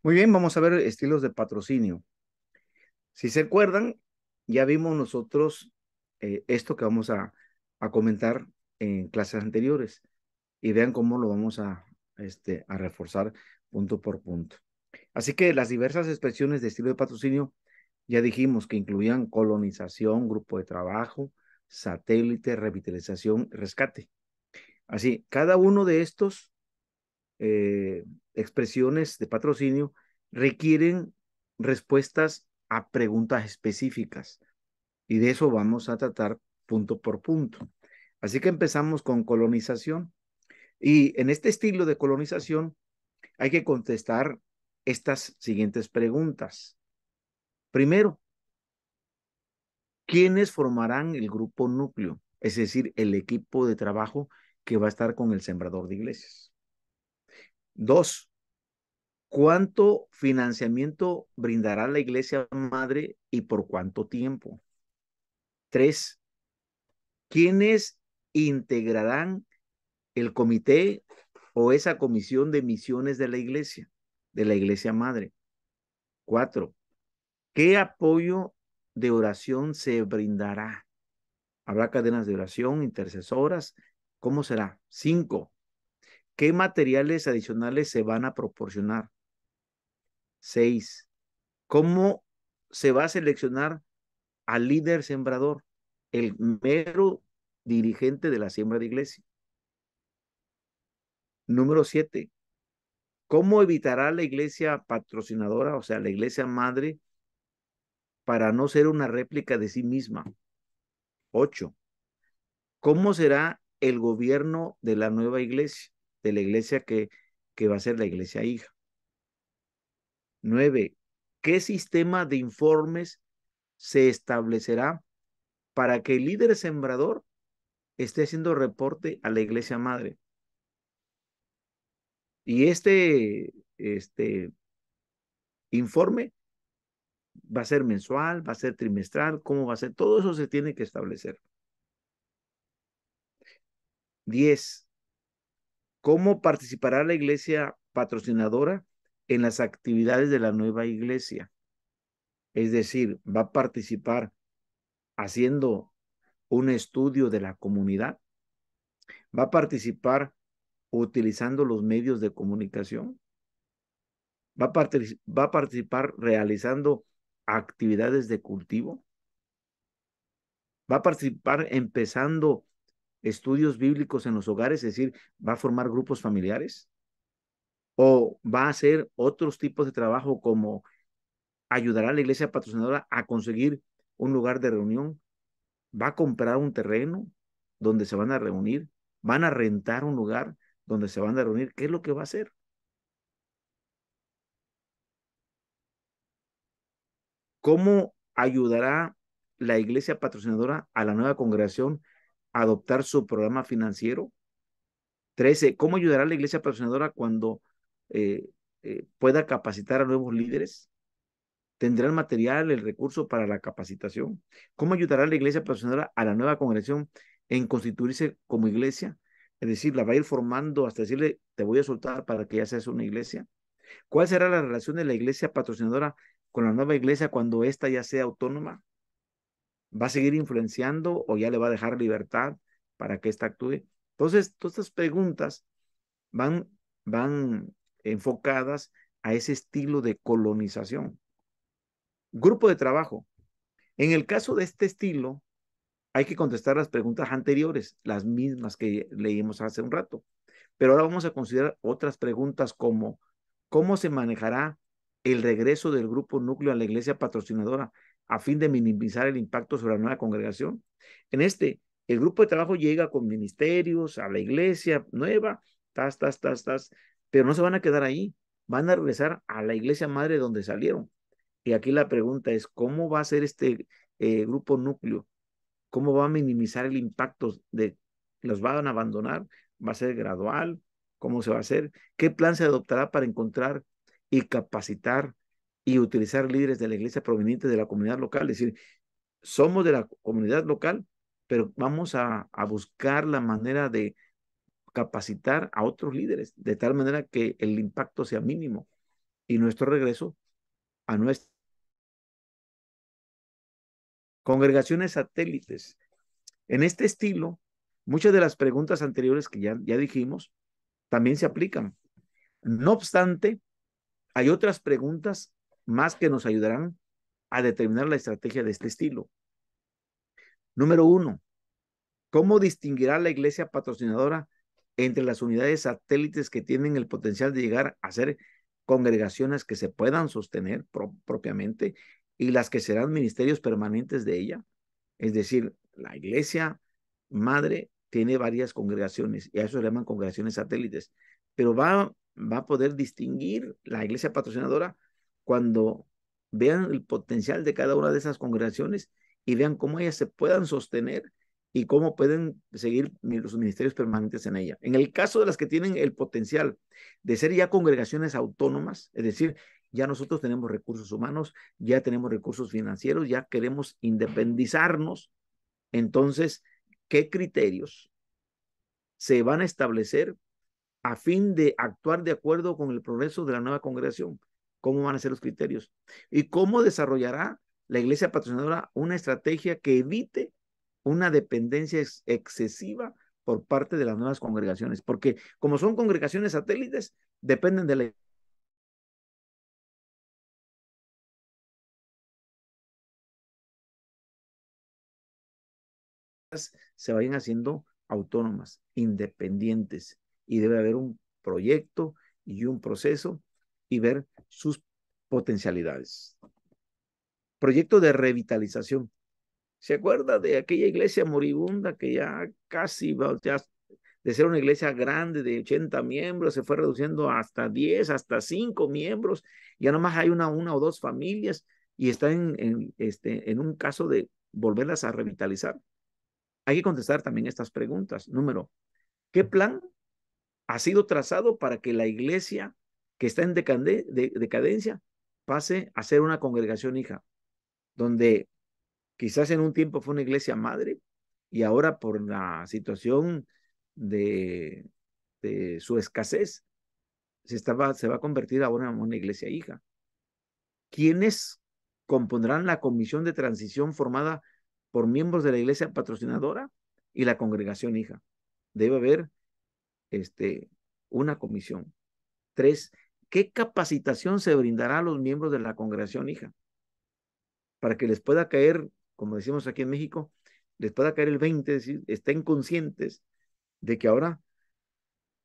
Muy bien, vamos a ver estilos de patrocinio. Si se acuerdan, ya vimos nosotros esto que vamos a comentar en clases anteriores y vean cómo lo vamos a reforzar punto por punto. Así que las diversas expresiones de estilo de patrocinio ya dijimos que incluían colonización, grupo de trabajo, satélite, revitalización, rescate. Así, cada uno de estos eh, expresiones de patrocinio requieren respuestas a preguntas específicas y de eso vamos a tratar punto por punto. Así que empezamos con colonización y en este estilo de colonización hay que contestar estas siguientes preguntas. Primero, ¿quiénes formarán el grupo núcleo? Es decir, el equipo de trabajo que va a estar con el sembrador de iglesias. Dos, ¿cuánto financiamiento brindará la iglesia madre y por cuánto tiempo? Tres, ¿quiénes integrarán el comité o esa comisión de misiones de la iglesia madre? Cuatro, ¿qué apoyo de oración se brindará? ¿Habrá cadenas de oración, intercesoras? ¿Cómo será? Cinco, ¿qué materiales adicionales se van a proporcionar? Seis, ¿cómo se va a seleccionar al líder sembrador, el mero dirigente de la siembra de iglesia? Número 7, ¿cómo evitará la iglesia patrocinadora, o sea, la iglesia madre, para no ser una réplica de sí misma? 8, ¿cómo será el gobierno de la nueva iglesia, de la iglesia que va a ser la iglesia hija? 9, ¿qué sistema de informes se establecerá para que el líder sembrador esté haciendo reporte a la iglesia madre? Y este informe va a ser mensual, va a ser trimestral, ¿cómo va a ser? Todo eso se tiene que establecer. 10, ¿cómo participará la iglesia patrocinadora en las actividades de la nueva iglesia? Es decir, va a participar haciendo un estudio de la comunidad, va a participar utilizando los medios de comunicación, va a participar realizando actividades de cultivo, va a participar empezando estudios bíblicos en los hogares, es decir, va a formar grupos familiares o va a hacer otros tipos de trabajo como ayudar a la iglesia patrocinadora a conseguir un lugar de reunión, va a comprar un terreno donde se van a reunir, van a rentar un lugar donde se van a reunir. ¿Qué es lo que va a hacer? ¿Cómo ayudará la iglesia patrocinadora a la nueva congregación a adoptar su programa financiero? 13, ¿cómo ayudará la iglesia patrocinadora cuando eh, pueda capacitar a nuevos líderes? ¿Tendrá el material, el recurso para la capacitación? ¿Cómo ayudará la iglesia patrocinadora a la nueva congregación en constituirse como iglesia? Es decir, la va a ir formando hasta decirle, te voy a soltar para que ya seas una iglesia. ¿Cuál será la relación de la iglesia patrocinadora con la nueva iglesia cuando ésta ya sea autónoma? ¿Va a seguir influenciando o ya le va a dejar libertad para que ésta actúe? Entonces, todas estas preguntas van, van enfocadas a ese estilo de colonización. Grupo de trabajo. En el caso de este estilo, hay que contestar las preguntas anteriores, las mismas que leímos hace un rato. Pero ahora vamos a considerar otras preguntas como ¿cómo se manejará el regreso del grupo núcleo a la iglesia patrocinadora a fin de minimizar el impacto sobre la nueva congregación? El grupo de trabajo llega con ministerios a la iglesia nueva, pero no se van a quedar ahí, van a regresar a la iglesia madre donde salieron. Y aquí la pregunta es, ¿cómo va a ser este grupo núcleo? ¿Cómo va a minimizar el impacto de los van a abandonar? ¿Va a ser gradual? ¿Cómo se va a hacer? ¿Qué plan se adoptará para encontrar y capacitar y utilizar líderes de la iglesia provenientes de la comunidad local? Es decir, somos de la comunidad local, pero vamos a buscar la manera de capacitar a otros líderes, de tal manera que el impacto sea mínimo. y nuestro regreso a nuestras congregaciones satélites. En este estilo, muchas de las preguntas anteriores que ya dijimos también se aplican. No obstante, hay otras preguntas más que nos ayudarán a determinar la estrategia de este estilo. Número uno, ¿cómo distinguirá la iglesia patrocinadora entre las unidades satélites que tienen el potencial de llegar a ser congregaciones que se puedan sostener propiamente y las que serán ministerios permanentes de ella? Es decir, la iglesia madre tiene varias congregaciones y a eso se llaman congregaciones satélites, pero va a poder distinguir la iglesia patrocinadora cuando vean el potencial de cada una de esas congregaciones y vean cómo ellas se puedan sostener y cómo pueden seguir los ministerios permanentes en ella. En el caso de las que tienen el potencial de ser ya congregaciones autónomas, es decir, ya nosotros tenemos recursos humanos, ya tenemos recursos financieros, ya queremos independizarnos, entonces, ¿qué criterios se van a establecer a fin de actuar de acuerdo con el progreso de la nueva congregación? ¿Cómo van a ser los criterios? ¿Y cómo desarrollará la iglesia patrocinadora una estrategia que evite una dependencia excesiva por parte de las nuevas congregaciones? Porque como son congregaciones satélites, dependen de la se vayan haciendo autónomas, independientes, y debe haber un proyecto y un proceso y ver sus potencialidades. Proyecto de revitalización. ¿Se acuerda de aquella iglesia moribunda que ya casi ya de ser una iglesia grande de 80 miembros se fue reduciendo hasta 10, hasta 5 miembros? Ya nomás hay una o dos familias y está en un caso de volverlas a revitalizar. Hay que contestar también estas preguntas. Número, ¿qué plan ha sido trazado para que la iglesia que está en decadencia pase a ser una congregación hija, donde quizás en un tiempo fue una iglesia madre y ahora por la situación de, de su escasez se va a convertir ahora en una iglesia hija? ¿Quiénes compondrán la comisión de transición formada por miembros de la iglesia patrocinadora y la congregación hija? Debe haber una comisión. 3, ¿qué capacitación se brindará a los miembros de la congregación hija? Para que les pueda caer, como decimos aquí en México, les pueda caer el 20, es decir, estén conscientes de que ahora,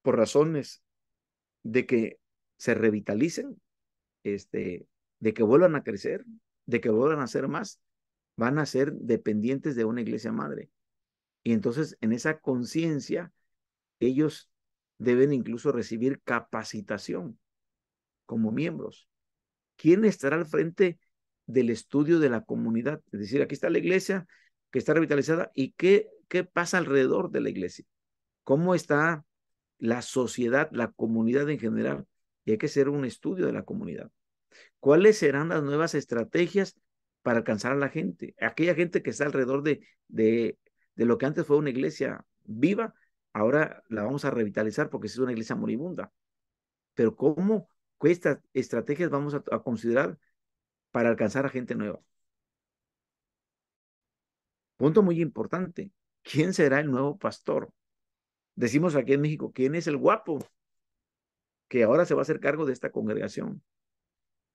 por razones de que se revitalicen, de que vuelvan a crecer, de que vuelvan a ser más, van a ser dependientes de una iglesia madre. Y entonces, en esa conciencia, ellos deben incluso recibir capacitación como miembros. ¿Quién estará al frente del estudio de la comunidad? Es decir, aquí está la iglesia que está revitalizada y qué pasa alrededor de la iglesia. ¿Cómo está la sociedad, la comunidad en general? Y hay que hacer un estudio de la comunidad. ¿Cuáles serán las nuevas estrategias para alcanzar a la gente? Aquella gente que está alrededor de lo que antes fue una iglesia viva, ahora la vamos a revitalizar porque es una iglesia moribunda. Pero ¿cómo? ¿Qué estrategias vamos a considerar para alcanzar a gente nueva? Punto muy importante. ¿Quién será el nuevo pastor? Decimos aquí en México, ¿quién es el guapo que ahora se va a hacer cargo de esta congregación?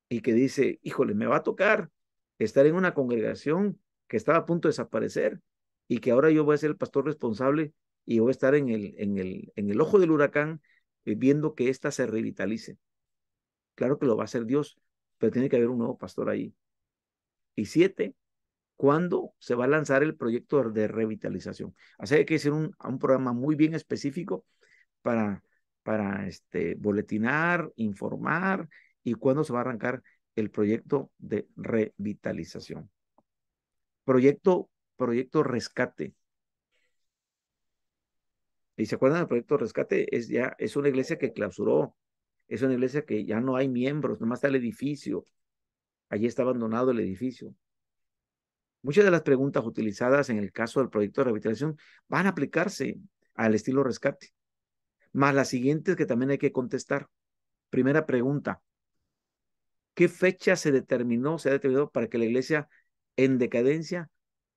Y que dice, híjole, me va a tocar estar en una congregación que estaba a punto de desaparecer y que ahora yo voy a ser el pastor responsable y voy a estar en el ojo del huracán viendo que ésta se revitalice. Claro que lo va a hacer Dios, pero tiene que haber un nuevo pastor ahí. Y 7, ¿cuándo se va a lanzar el proyecto de revitalización? Así hay que hacer un programa muy bien específico para, para boletinar, informar y cuándo se va a arrancar el proyecto de revitalización. Proyecto Rescate. ¿Y se acuerdan del proyecto Rescate? Es una iglesia que clausuró, es una iglesia que ya no hay miembros, nomás está el edificio. Allí está abandonado el edificio. Muchas de las preguntas utilizadas en el caso del proyecto de revitalización van a aplicarse al estilo rescate, más las siguientes que también hay que contestar. Primera pregunta, ¿Qué fecha se ha determinado para que la iglesia en decadencia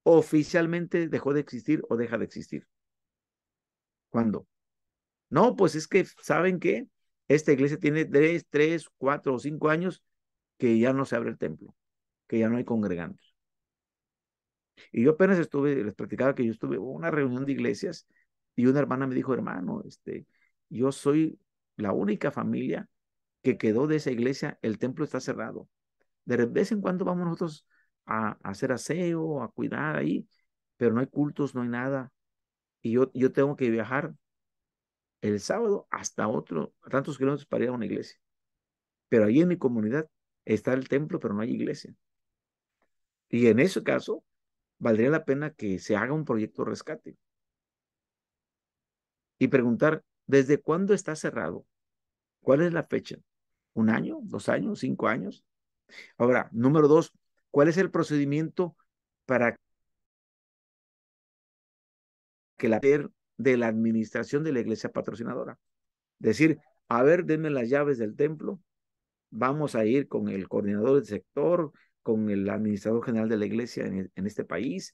oficialmente dejó de existir o deja de existir? ¿Cuándo? No, pues es que, ¿saben qué? Esta iglesia tiene 3, 4 o 5 años que ya no se abre el templo, que ya no hay congregantes. Y yo apenas les platicaba que yo estuve en una reunión de iglesias y una hermana me dijo, hermano, yo soy la única familia que quedó de esa iglesia, el templo está cerrado. De vez en cuando vamos nosotros a hacer aseo, a cuidar ahí, pero no hay cultos, no hay nada. Y yo tengo que viajar el sábado hasta tantos kilómetros para ir a una iglesia. Pero ahí en mi comunidad está el templo, pero no hay iglesia. Y en ese caso, valdría la pena que se haga un proyecto de rescate y preguntar, ¿desde cuándo está cerrado? ¿Cuál es la fecha? ¿Un año? ¿2 años? ¿5 años? Ahora, número dos, ¿cuál es el procedimiento para que de la administración de la iglesia patrocinadora? Decir, a ver, denme las llaves del templo, vamos a ir con el coordinador del sector, con el administrador general de la iglesia en este país,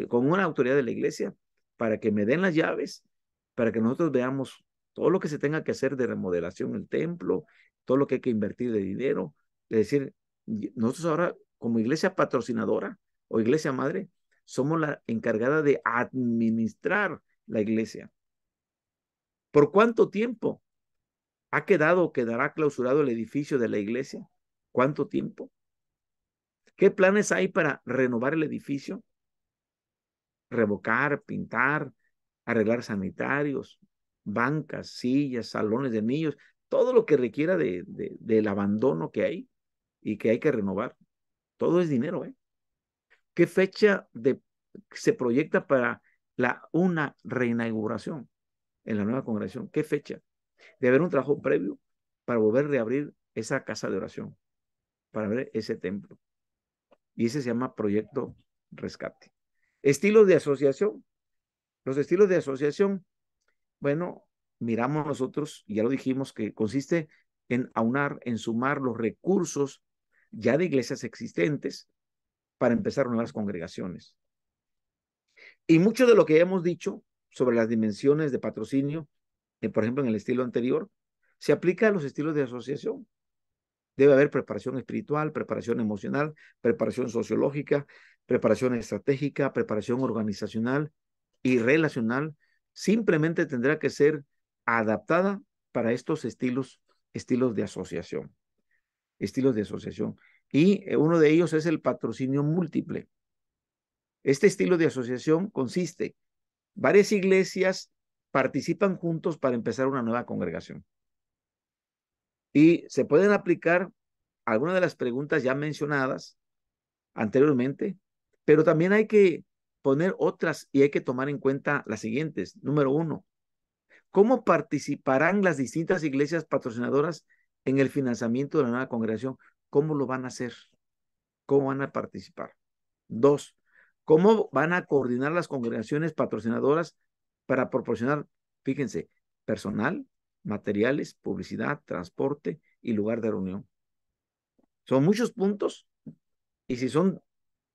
con una autoridad de la iglesia, para que me den las llaves, para que nosotros veamos todo lo que se tenga que hacer de remodelación del templo, todo lo que hay que invertir de dinero. Es decir, nosotros ahora, como iglesia patrocinadora o iglesia madre, somos la encargada de administrar la iglesia. ¿Por cuánto tiempo? ¿Ha quedado o quedará clausurado el edificio de la iglesia? ¿Cuánto tiempo? ¿Qué planes hay para renovar el edificio? Revocar, pintar, arreglar sanitarios, bancas, sillas, salones de niños, todo lo que requiera del abandono que hay y que hay que renovar. Todo es dinero, ¿eh? ¿Qué fecha se proyecta para una reinauguración en la nueva congregación? ¿Qué fecha? Debe haber un trabajo previo para volver a reabrir esa casa de oración, para ver ese templo. Y ese se llama Proyecto Rescate. Estilos de asociación. Los estilos de asociación, bueno, miramos nosotros, ya lo dijimos, que consiste en aunar, en sumar los recursos ya de iglesias existentes para empezar nuevas congregaciones. Y mucho de lo que hemos dicho sobre las dimensiones de patrocinio, por ejemplo, en el estilo anterior, se aplica a los estilos de asociación. Debe haber preparación espiritual, preparación emocional, preparación sociológica, preparación estratégica, preparación organizacional y relacional. Simplemente tendrá que ser adaptada para estos estilos de asociación. Estilos de asociación. Y uno de ellos es el patrocinio múltiple. Este estilo de asociación consiste, varias iglesias participan juntos para empezar una nueva congregación. Y se pueden aplicar algunas de las preguntas ya mencionadas anteriormente, pero también hay que poner otras y hay que tomar en cuenta las siguientes. Número uno, ¿cómo participarán las distintas iglesias patrocinadoras en el financiamiento de la nueva congregación? ¿Cómo lo van a hacer? ¿Cómo van a participar? Dos, ¿cómo van a coordinar las congregaciones patrocinadoras para proporcionar, fíjense, personal, materiales, publicidad, transporte y lugar de reunión? Son muchos puntos y si son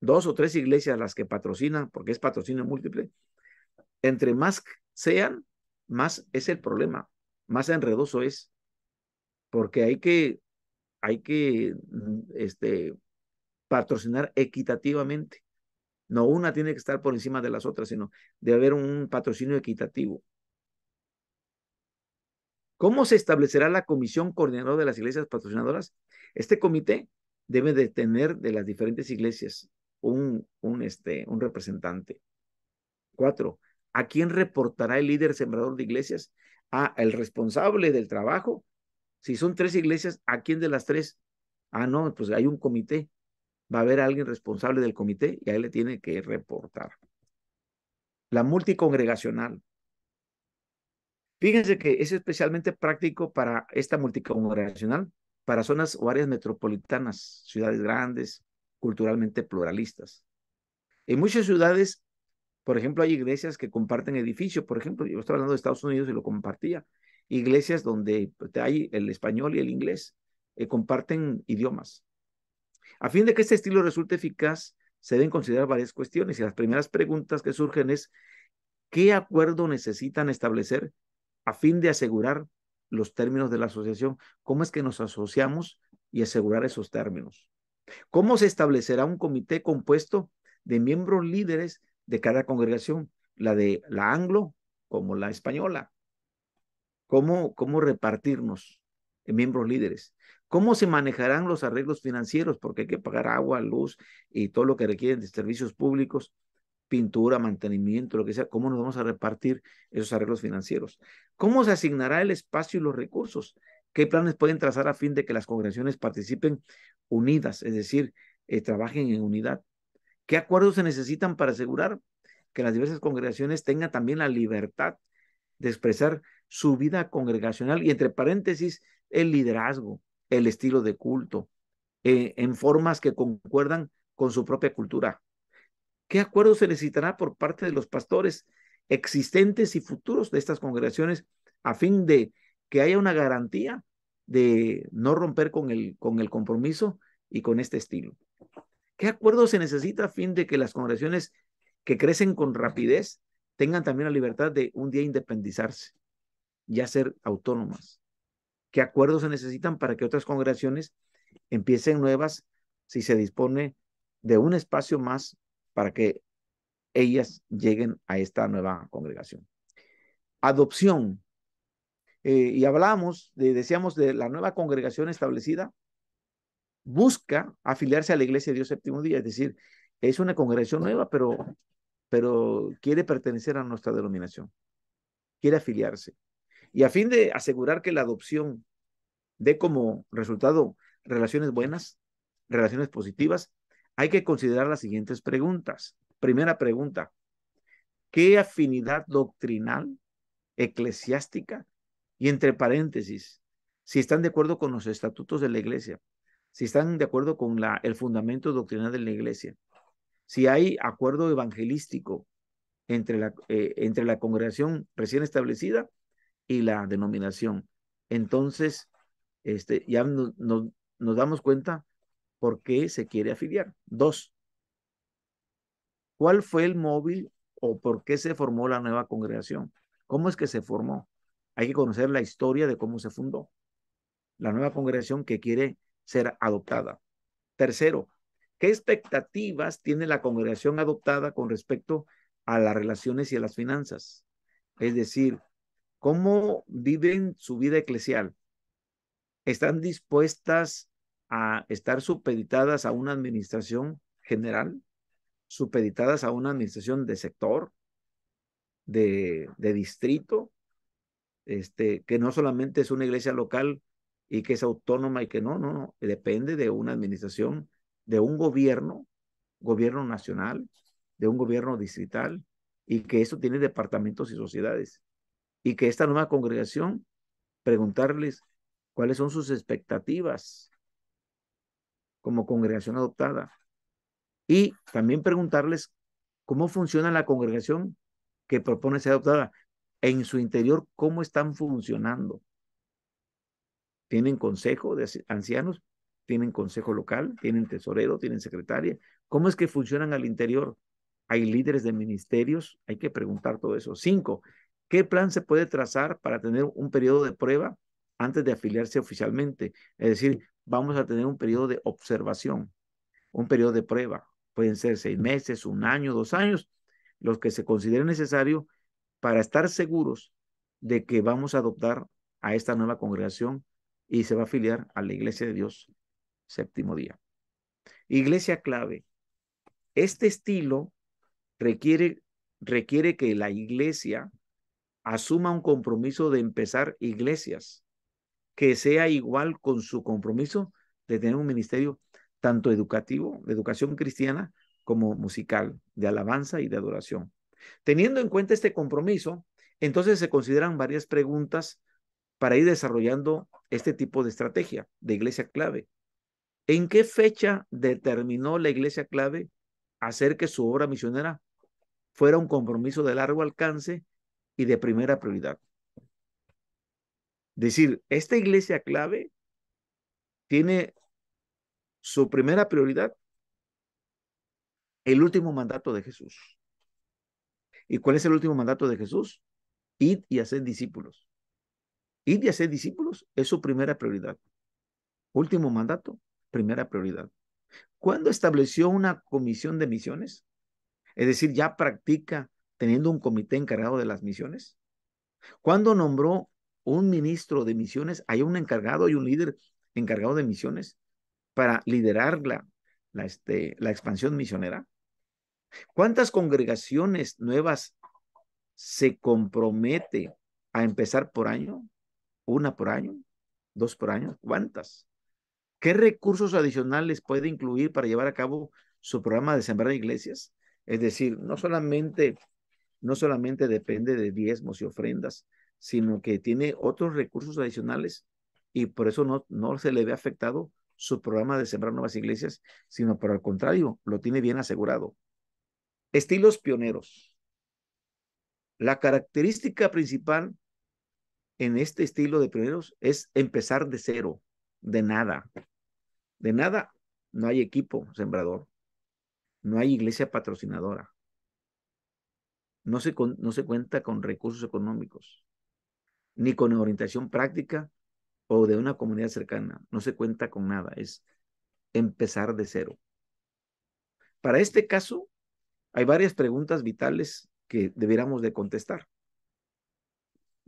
2 o 3 iglesias las que patrocinan, porque es patrocinio múltiple, entre más sean, más es el problema, más enredoso es, porque hay que patrocinar equitativamente. No una tiene que estar por encima de las otras, sino debe haber un patrocinio equitativo. ¿Cómo se establecerá la comisión coordinadora de las iglesias patrocinadoras? Este comité debe de tener de las diferentes iglesias un representante. 4, ¿a quién reportará el líder sembrador de iglesias? El responsable del trabajo. Si son 3 iglesias, ¿a quién de las 3? No, pues hay un comité. Va a haber alguien responsable del comité y a él le tiene que reportar. La multicongregacional. Fíjense que es especialmente práctico para esta multicongregacional, para zonas o áreas metropolitanas, ciudades grandes, culturalmente pluralistas. En muchas ciudades, por ejemplo, hay iglesias que comparten edificio. Por ejemplo, yo estaba hablando de Estados Unidos y lo compartía. Iglesias donde hay el español y el inglés. comparten idiomas. A fin de que este estilo resulte eficaz, se deben considerar varias cuestiones y las primeras preguntas que surgen es, ¿qué acuerdo necesitan establecer a fin de asegurar los términos de la asociación? ¿Cómo es que nos asociamos y asegurar esos términos? ¿Cómo se establecerá un comité compuesto de miembros líderes de cada congregación? La de la anglo como la española. ¿Cómo repartirnos en miembros líderes? ¿Cómo se manejarán los arreglos financieros? Porque hay que pagar agua, luz y todo lo que requieren de servicios públicos, pintura, mantenimiento, lo que sea. ¿Cómo nos vamos a repartir esos arreglos financieros? ¿Cómo se asignará el espacio y los recursos? ¿Qué planes pueden trazar a fin de que las congregaciones participen unidas, es decir, trabajen en unidad? ¿Qué acuerdos se necesitan para asegurar que las diversas congregaciones tengan también la libertad de expresar su vida congregacional y entre paréntesis el liderazgo, el estilo de culto, en formas que concuerdan con su propia cultura? ¿Qué acuerdo se necesitará por parte de los pastores existentes y futuros de estas congregaciones a fin de que haya una garantía de no romper con el compromiso y con este estilo? ¿Qué acuerdo se necesita a fin de que las congregaciones que crecen con rapidez tengan también la libertad de un día independizarse, ya ser autónomas? ¿Qué acuerdos se necesitan para que otras congregaciones empiecen nuevas si se dispone de un espacio más para que ellas lleguen a esta nueva congregación? Adopción. Y hablamos, decíamos, de la nueva congregación establecida, busca afiliarse a la Iglesia de Dios Séptimo Día, es decir, es una congregación nueva, pero quiere pertenecer a nuestra denominación, quiere afiliarse. Y a fin de asegurar que la adopción dé como resultado relaciones buenas, relaciones positivas, hay que considerar las siguientes preguntas. Primera pregunta, ¿qué afinidad doctrinal, eclesiástica y entre paréntesis, si están de acuerdo con los estatutos de la iglesia, si están de acuerdo con el fundamento doctrinal de la iglesia, si hay acuerdo evangelístico entre la congregación recién establecida y la denominación? Entonces, ya nos damos cuenta por qué se quiere afiliar. Dos, ¿cuál fue el móvil o por qué se formó la nueva congregación? ¿Cómo es que se formó? Hay que conocer la historia de cómo se fundó la nueva congregación que quiere ser adoptada. Tercero, ¿qué expectativas tiene la congregación adoptada con respecto a las relaciones y a las finanzas? Es decir, ¿cómo viven su vida eclesial? ¿Están dispuestas a estar supeditadas a una administración general? ¿Supeditadas a una administración de sector, de distrito? Que no solamente es una iglesia local y que es autónoma y que no, depende de una administración, de un gobierno nacional, de un gobierno distrital, y que eso tiene departamentos y sociedades. Y que esta nueva congregación, preguntarles cuáles son sus expectativas como congregación adoptada. Y también preguntarles cómo funciona la congregación que propone ser adoptada. En su interior, cómo están funcionando. Tienen consejo de ancianos, tienen consejo local, tienen tesorero, tienen secretaria. ¿Cómo es que funcionan al interior? ¿Hay líderes de ministerios? Hay que preguntar todo eso. 5, ¿qué plan se puede trazar para tener un periodo de prueba antes de afiliarse oficialmente? Es decir, vamos a tener un periodo de observación, un periodo de prueba. Pueden ser 6 meses, 1 año, 2 años, los que se consideren necesario para estar seguros de que vamos a adoptar a esta nueva congregación y se va a afiliar a la Iglesia de Dios Séptimo Día. Iglesia clave. Este estilo requiere que la iglesia asuma un compromiso de empezar iglesias, que sea igual con su compromiso de tener un ministerio tanto educativo, de educación cristiana, como musical, de alabanza y de adoración. Teniendo en cuenta este compromiso, entonces se consideran varias preguntas para ir desarrollando este tipo de estrategia de iglesia clave. ¿En qué fecha determinó la iglesia clave hacer que su obra misionera fuera un compromiso de largo alcance y de primera prioridad? Decir, esta iglesia clave tiene su primera prioridad el último mandato de Jesús. ¿Y cuál es el último mandato de Jesús? Id y haced discípulos. Id y haced discípulos es su primera prioridad. Último mandato, primera prioridad. ¿Cuándo estableció una comisión de misiones? Es decir, ya practica teniendo un comité encargado de las misiones. ¿Cuándo nombró un ministro de misiones? Hay un encargado y un líder encargado de misiones para liderar la expansión misionera. ¿Cuántas congregaciones nuevas se compromete a empezar por año? ¿Una por año? ¿Dos por año? ¿Cuántas? ¿Qué recursos adicionales puede incluir para llevar a cabo su programa de sembrar iglesias? Es decir, no solamente depende de diezmos y ofrendas, sino que tiene otros recursos adicionales y por eso no se le ve afectado su programa de sembrar nuevas iglesias, sino por el contrario, lo tiene bien asegurado. Estilos pioneros. La característica principal en este estilo de pioneros es empezar de cero, de nada. De nada, no hay equipo sembrador, no hay iglesia patrocinadora, no se cuenta con recursos económicos, ni con orientación práctica o de una comunidad cercana, no se cuenta con nada, es empezar de cero. Para este caso, hay varias preguntas vitales que debiéramos de contestar.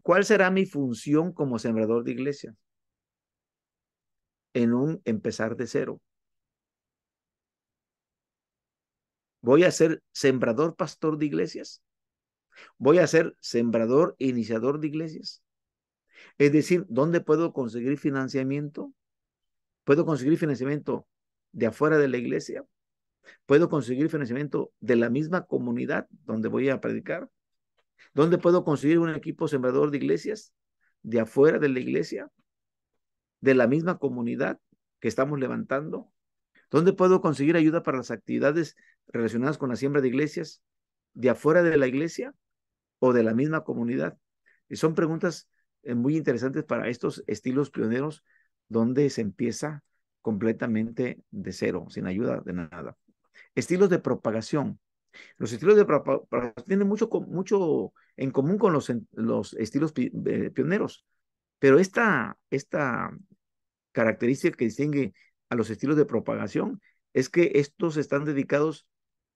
¿Cuál será mi función como sembrador de iglesia? En un empezar de cero. ¿Voy a ser sembrador pastor de iglesias? ¿Voy a ser sembrador iniciador de iglesias? Es decir, ¿dónde puedo conseguir financiamiento? ¿Puedo conseguir financiamiento de afuera de la iglesia? ¿Puedo conseguir financiamiento de la misma comunidad donde voy a predicar? ¿Dónde puedo conseguir un equipo sembrador de iglesias? ¿De afuera de la iglesia? ¿De la misma comunidad que estamos levantando? ¿Dónde puedo conseguir ayuda para las actividades relacionadas con la siembra de iglesias? ¿De afuera de la iglesia o de la misma comunidad? Y son preguntas muy interesantes para estos estilos pioneros donde se empieza completamente de cero, sin ayuda de nada. Estilos de propagación. Los estilos de propagación tienen mucho en común con los estilos pioneros, pero esta característica que distingue a los estilos de propagación es que estos están dedicados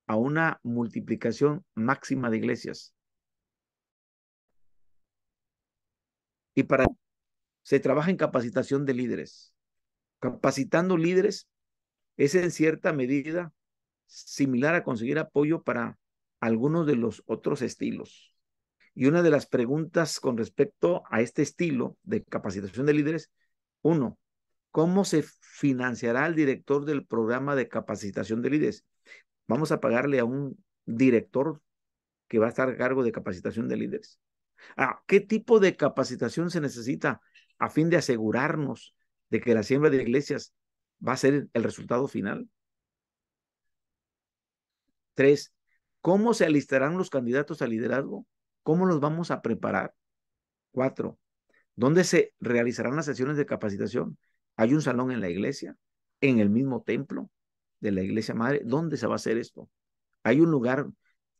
a una multiplicación máxima de iglesias. Y para se trabaja en capacitación de líderes. Capacitando líderes es en cierta medida similar a conseguir apoyo para algunos de los otros estilos. Y una de las preguntas con respecto a este estilo de capacitación de líderes, uno, ¿cómo se financiará el director del programa de capacitación de líderes? Vamos a pagarle a un director que va a estar a cargo de capacitación de líderes. ¿Qué tipo de capacitación se necesita a fin de asegurarnos de que la siembra de iglesias va a ser el resultado final? 3, ¿cómo se alistarán los candidatos al liderazgo? ¿Cómo los vamos a preparar? 4, ¿dónde se realizarán las sesiones de capacitación? ¿Hay un salón en la iglesia? ¿En el mismo templo de la iglesia madre? ¿Dónde se va a hacer esto? ¿Hay un lugar?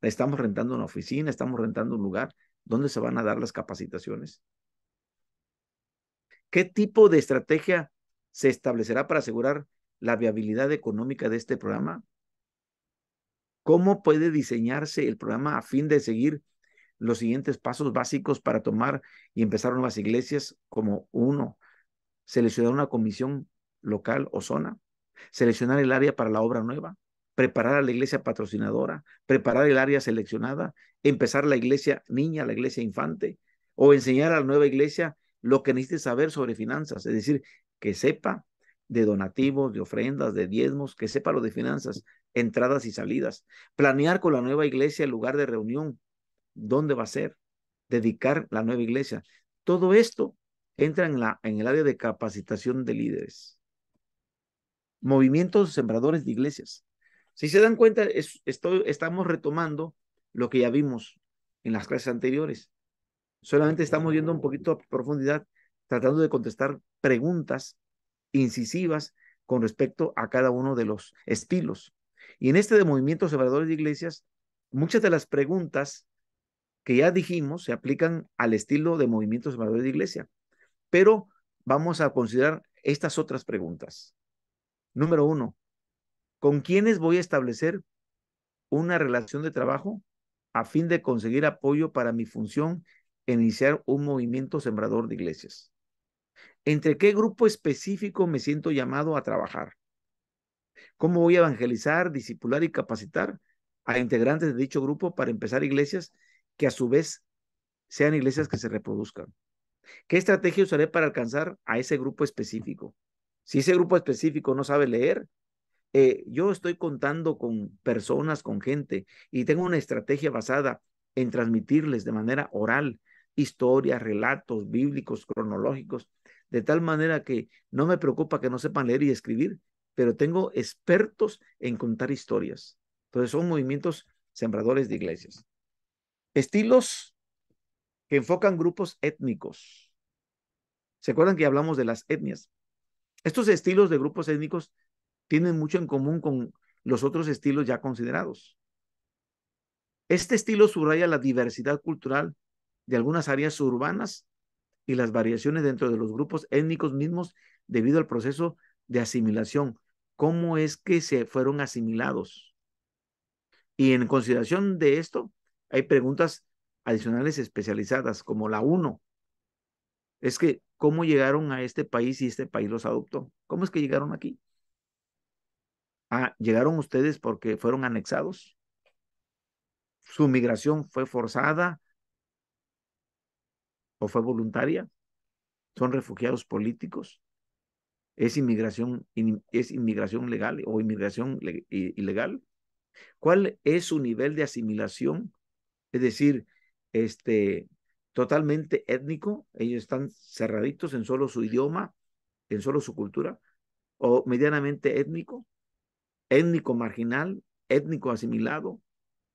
¿Estamos rentando una oficina? ¿Estamos rentando un lugar? ¿Dónde se van a dar las capacitaciones? ¿Qué tipo de estrategia se establecerá para asegurar la viabilidad económica de este programa? ¿Cómo puede diseñarse el programa a fin de seguir los siguientes pasos básicos para tomar y empezar nuevas iglesias? Como uno, seleccionar una comisión local o zona, seleccionar el área para la obra nueva, preparar a la iglesia patrocinadora, preparar el área seleccionada, empezar la iglesia niña, la iglesia infante, o enseñar a la nueva iglesia lo que necesite saber sobre finanzas, es decir, que sepa de donativos, de ofrendas, de diezmos, que sepa lo de finanzas, entradas y salidas, planear con la nueva iglesia el lugar de reunión, dónde va a ser, dedicar la nueva iglesia. Todo esto entra en el área de capacitación de líderes. Movimientos sembradores de iglesias. Si se dan cuenta, estamos retomando lo que ya vimos en las clases anteriores. Solamente estamos viendo un poquito a profundidad, tratando de contestar preguntas incisivas con respecto a cada uno de los estilos. Y en este de movimientos sembradores de iglesias, muchas de las preguntas que ya dijimos se aplican al estilo de movimientos sembradores de iglesia, pero vamos a considerar estas otras preguntas. Número 1, ¿con quiénes voy a establecer una relación de trabajo a fin de conseguir apoyo para mi función en iniciar un movimiento sembrador de iglesias? ¿Entre qué grupo específico me siento llamado a trabajar? ¿Cómo voy a evangelizar, discipular y capacitar a integrantes de dicho grupo para empezar iglesias que a su vez sean iglesias que se reproduzcan? ¿Qué estrategia usaré para alcanzar a ese grupo específico? Si ese grupo específico no sabe leer, yo estoy contando con personas, con gente, y tengo una estrategia basada en transmitirles de manera oral historias, relatos bíblicos, cronológicos, de tal manera que no me preocupa que no sepan leer y escribir, pero tengo expertos en contar historias. Entonces son movimientos sembradores de iglesias. Estilos que enfocan grupos étnicos. ¿Se acuerdan que hablamos de las etnias? Estos estilos de grupos étnicos tienen mucho en común con los otros estilos ya considerados. Este estilo subraya la diversidad cultural de algunas áreas urbanas y las variaciones dentro de los grupos étnicos mismos debido al proceso de asimilación. ¿Cómo es que se fueron asimilados? Y en consideración de esto, hay preguntas adicionales especializadas, como la 1. Es que, ¿cómo llegaron a este país y este país los adoptó? ¿Cómo es que llegaron aquí? ¿Llegaron ustedes porque fueron anexados? ¿Su migración fue forzada o fue voluntaria? ¿Son refugiados políticos? ¿Es inmigración legal o inmigración ilegal? ¿Cuál es su nivel de asimilación? Es decir, totalmente étnico, ellos están cerraditos en solo su idioma, en solo su cultura, o medianamente étnico marginal, étnico asimilado,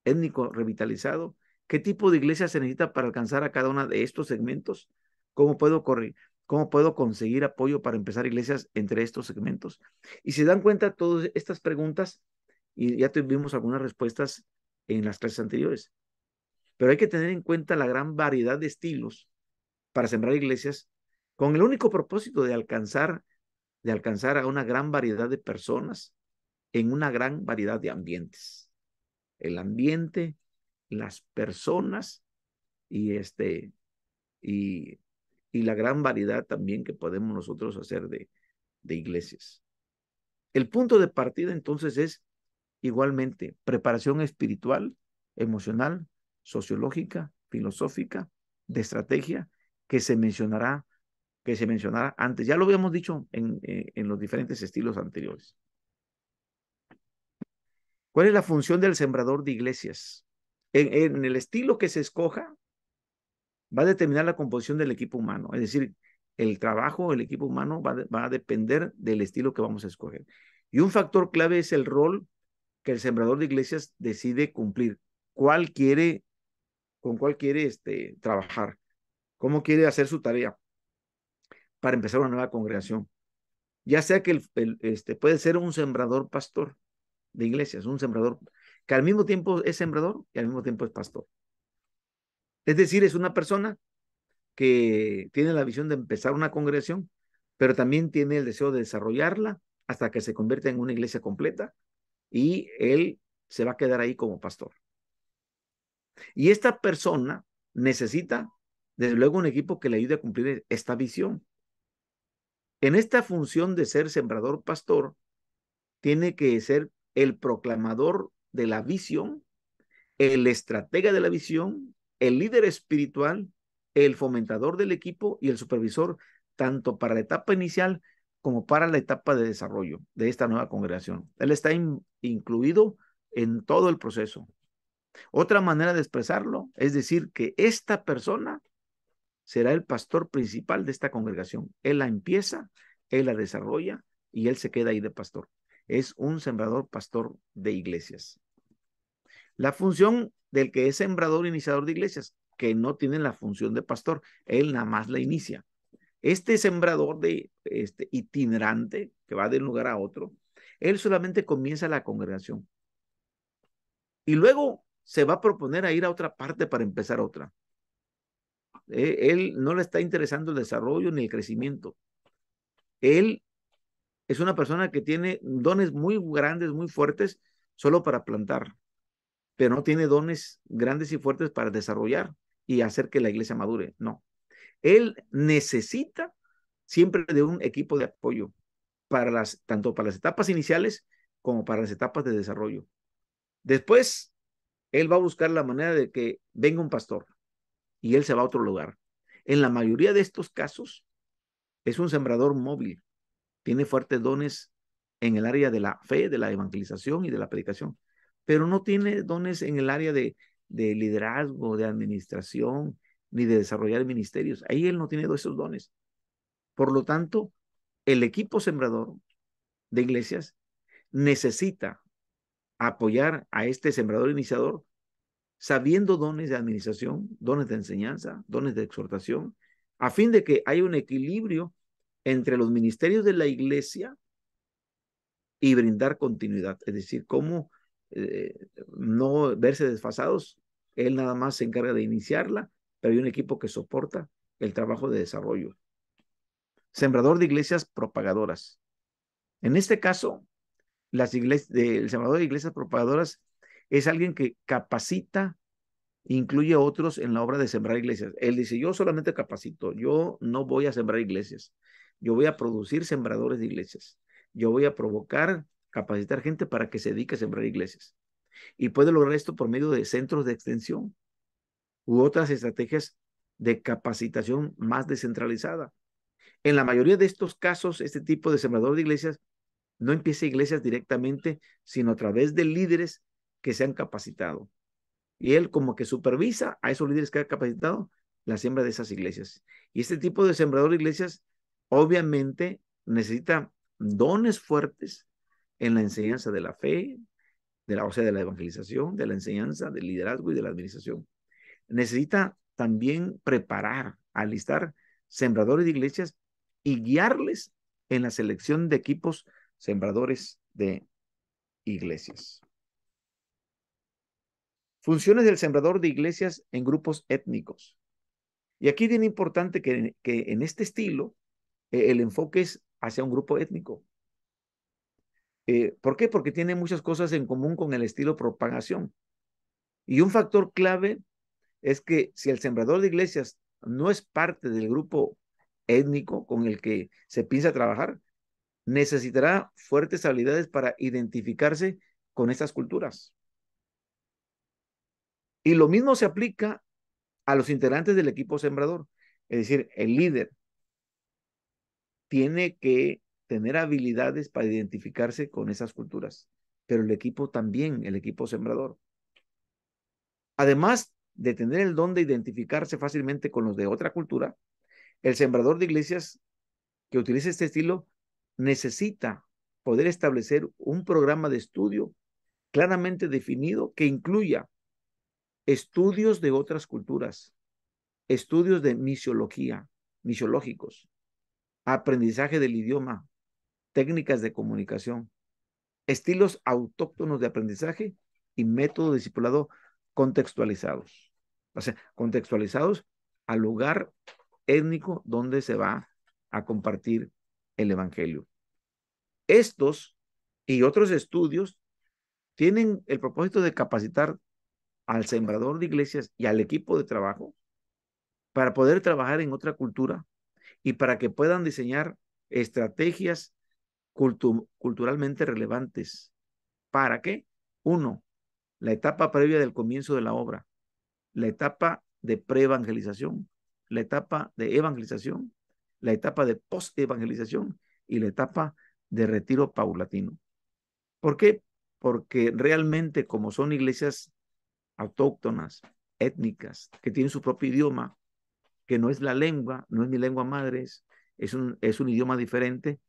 étnico revitalizado. ¿Qué tipo de iglesia se necesita para alcanzar a cada uno de estos segmentos? ¿Cómo puedo conseguir apoyo para empezar iglesias entre estos segmentos? Y se dan cuenta todas estas preguntas, y ya tuvimos algunas respuestas en las clases anteriores. Pero hay que tener en cuenta la gran variedad de estilos para sembrar iglesias con el único propósito de alcanzar a una gran variedad de personas en una gran variedad de ambientes. El ambiente, las personas y y, y la gran variedad también que podemos nosotros hacer de iglesias. El punto de partida entonces es igualmente preparación espiritual, emocional, sociológica, filosófica, de estrategia que se mencionará antes. Ya lo habíamos dicho en los diferentes estilos anteriores. ¿Cuál es la función del sembrador de iglesias? En el estilo que se escoja, va a determinar la composición del equipo humano. Es decir, el trabajo, el equipo humano va a depender del estilo que vamos a escoger. Y un factor clave es el rol que el sembrador de iglesias decide cumplir. ¿Con cuál quiere trabajar? ¿Cómo quiere hacer su tarea para empezar una nueva congregación? Ya sea que puede ser un sembrador pastor de iglesias, un sembrador que al mismo tiempo es sembrador y al mismo tiempo es pastor. Es decir, es una persona que tiene la visión de empezar una congregación, pero también tiene el deseo de desarrollarla hasta que se convierta en una iglesia completa y él se va a quedar ahí como pastor. Y esta persona necesita, desde luego, un equipo que le ayude a cumplir esta visión. En esta función de ser sembrador pastor, tiene que ser el proclamador de la visión, el estratega de la visión, el líder espiritual, el fomentador del equipo y el supervisor, tanto para la etapa inicial como para la etapa de desarrollo de esta nueva congregación. Él está incluido en todo el proceso. Otra manera de expresarlo es decir que esta persona será el pastor principal de esta congregación. Él la empieza, él la desarrolla y él se queda ahí de pastor. Es un sembrador pastor de iglesias. La función del que es sembrador iniciador de iglesias, que no tiene la función de pastor, él nada más la inicia. Este sembrador itinerante que va de un lugar a otro, él solamente comienza la congregación y luego se va a proponer a ir a otra parte para empezar otra. Él no le está interesando el desarrollo ni el crecimiento. Él es una persona que tiene dones muy grandes, muy fuertes, solo para plantar, pero no tiene dones grandes y fuertes para desarrollar y hacer que la iglesia madure. No. Él necesita siempre de un equipo de apoyo tanto para las etapas iniciales como para las etapas de desarrollo. Después, él va a buscar la manera de que venga un pastor y él se va a otro lugar. En la mayoría de estos casos, es un sembrador móvil. Tiene fuertes dones en el área de la fe, de la evangelización y de la predicación, pero no tiene dones en el área de liderazgo, de administración, ni de desarrollar ministerios. Ahí él no tiene esos dones. Por lo tanto, el equipo sembrador de iglesias necesita apoyar a este sembrador iniciador sabiendo dones de administración, dones de enseñanza, dones de exhortación, a fin de que haya un equilibrio entre los ministerios de la iglesia y brindar continuidad. Es decir, cómo no verse desfasados. Él nada más se encarga de iniciarla, pero hay un equipo que soporta el trabajo de desarrollo. Sembrador de iglesias propagadoras. En este caso, el sembrador de iglesias propagadoras es alguien que capacita, incluye a otros en la obra de sembrar iglesias. Él dice, yo solamente capacito, yo no voy a sembrar iglesias, yo voy a producir sembradores de iglesias, yo voy a provocar, capacitar gente para que se dedique a sembrar iglesias. Y puede lograr esto por medio de centros de extensión u otras estrategias de capacitación más descentralizada. En la mayoría de estos casos, este tipo de sembrador de iglesias no empieza iglesias directamente, sino a través de líderes que se han capacitado. Y él como que supervisa a esos líderes que han capacitado la siembra de esas iglesias. Y este tipo de sembrador de iglesias obviamente necesita dones fuertes en la enseñanza de la fe, o sea, de la evangelización, de la enseñanza, del liderazgo y de la administración. Necesita también preparar, alistar sembradores de iglesias y guiarles en la selección de equipos sembradores de iglesias. Funciones del sembrador de iglesias en grupos étnicos. Y aquí es bien importante que en este estilo el enfoque es hacia un grupo étnico. ¿Por qué? Porque tiene muchas cosas en común con el estilo propagación. Y un factor clave es que si el sembrador de iglesias no es parte del grupo étnico con el que se piensa trabajar, necesitará fuertes habilidades para identificarse con estas culturas. Y lo mismo se aplica a los integrantes del equipo sembrador. Es decir, el líder tiene que tener habilidades para identificarse con esas culturas, pero el equipo también, el equipo sembrador. Además de tener el don de identificarse fácilmente con los de otra cultura, el sembrador de iglesias que utilice este estilo necesita poder establecer un programa de estudio claramente definido que incluya estudios de otras culturas, estudios de misiológicos, aprendizaje del idioma, técnicas de comunicación, estilos autóctonos de aprendizaje y método discipulado contextualizados. O sea, contextualizados al lugar étnico donde se va a compartir el evangelio. Estos y otros estudios tienen el propósito de capacitar al sembrador de iglesias y al equipo de trabajo para poder trabajar en otra cultura y para que puedan diseñar estrategias culturalmente relevantes. ¿Para qué? Uno, la etapa previa del comienzo de la obra, la etapa de preevangelización, la etapa de evangelización, la etapa de post-evangelización y la etapa de retiro paulatino. ¿Por qué? Porque realmente como son iglesias autóctonas, étnicas, que tienen su propio idioma, que no es la lengua, no es mi lengua madre, es un idioma diferente,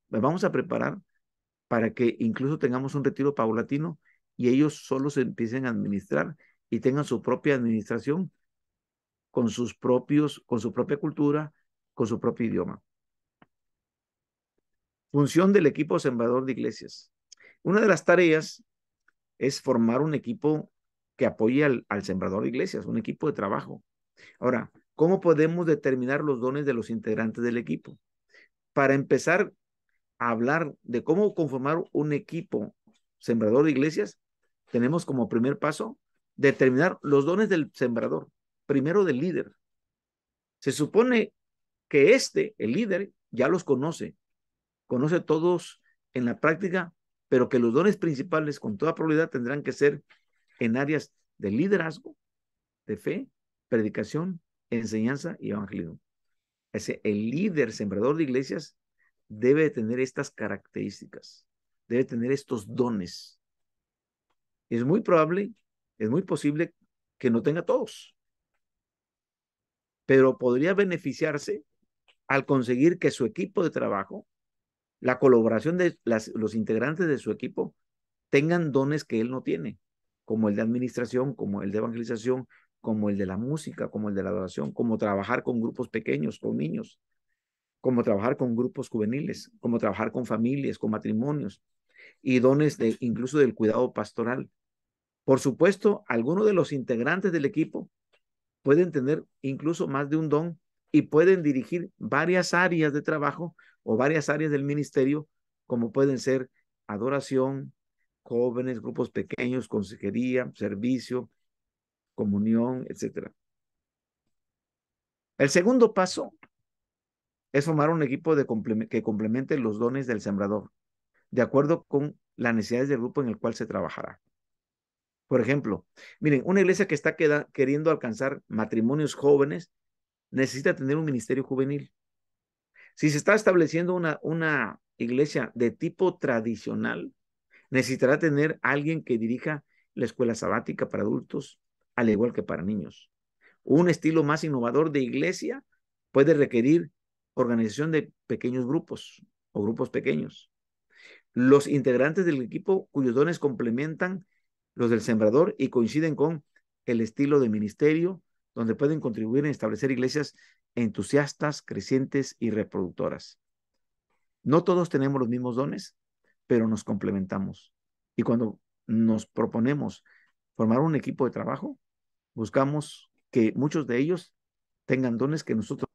vamos a preparar para que incluso tengamos un retiro paulatino y ellos solo se empiecen a administrar y tengan su propia administración con su propia cultura con su propio idioma. Función del equipo sembrador de iglesias. Una de las tareas es formar un equipo que apoye al sembrador de iglesias, un equipo de trabajo. Ahora, ¿cómo podemos determinar los dones de los integrantes del equipo? Para empezar a hablar de cómo conformar un equipo sembrador de iglesias, tenemos como primer paso determinar los dones del sembrador, primero del líder. Se supone que el líder, ya los conoce todos en la práctica, pero que los dones principales con toda probabilidad tendrán que ser en áreas de liderazgo, de fe, predicación, enseñanza y evangelismo. El líder sembrador de iglesias debe tener estas características, debe tener estos dones. Es muy probable, es muy posible que no tenga todos, pero podría beneficiarse al conseguir que su equipo de trabajo, la colaboración de los integrantes de su equipo, tengan dones que él no tiene, como el de administración, como el de evangelización, como el de la música, como el de la adoración, como trabajar con grupos pequeños, con niños, como trabajar con grupos juveniles, como trabajar con familias, con matrimonios y dones incluso del cuidado pastoral. Por supuesto, algunos de los integrantes del equipo pueden tener incluso más de un don y pueden dirigir varias áreas de trabajo o varias áreas del ministerio, como pueden ser adoración, jóvenes, grupos pequeños, consejería, servicio, comunión, etcétera. El segundo paso es formar un equipo que complemente los dones del sembrador, de acuerdo con las necesidades del grupo en el cual se trabajará. Por ejemplo, miren, una iglesia que está queriendo alcanzar matrimonios jóvenes necesita tener un ministerio juvenil. Si se está estableciendo una iglesia de tipo tradicional, necesitará tener alguien que dirija la escuela sabática para adultos, al igual que para niños. Un estilo más innovador de iglesia puede requerir organización de pequeños grupos o grupos pequeños. Los integrantes del equipo cuyos dones complementan los del sembrador y coinciden con el estilo de ministerio, donde pueden contribuir en establecer iglesias entusiastas, crecientes y reproductoras. No todos tenemos los mismos dones, pero nos complementamos. Y cuando nos proponemos formar un equipo de trabajo, buscamos que muchos de ellos tengan dones que nosotros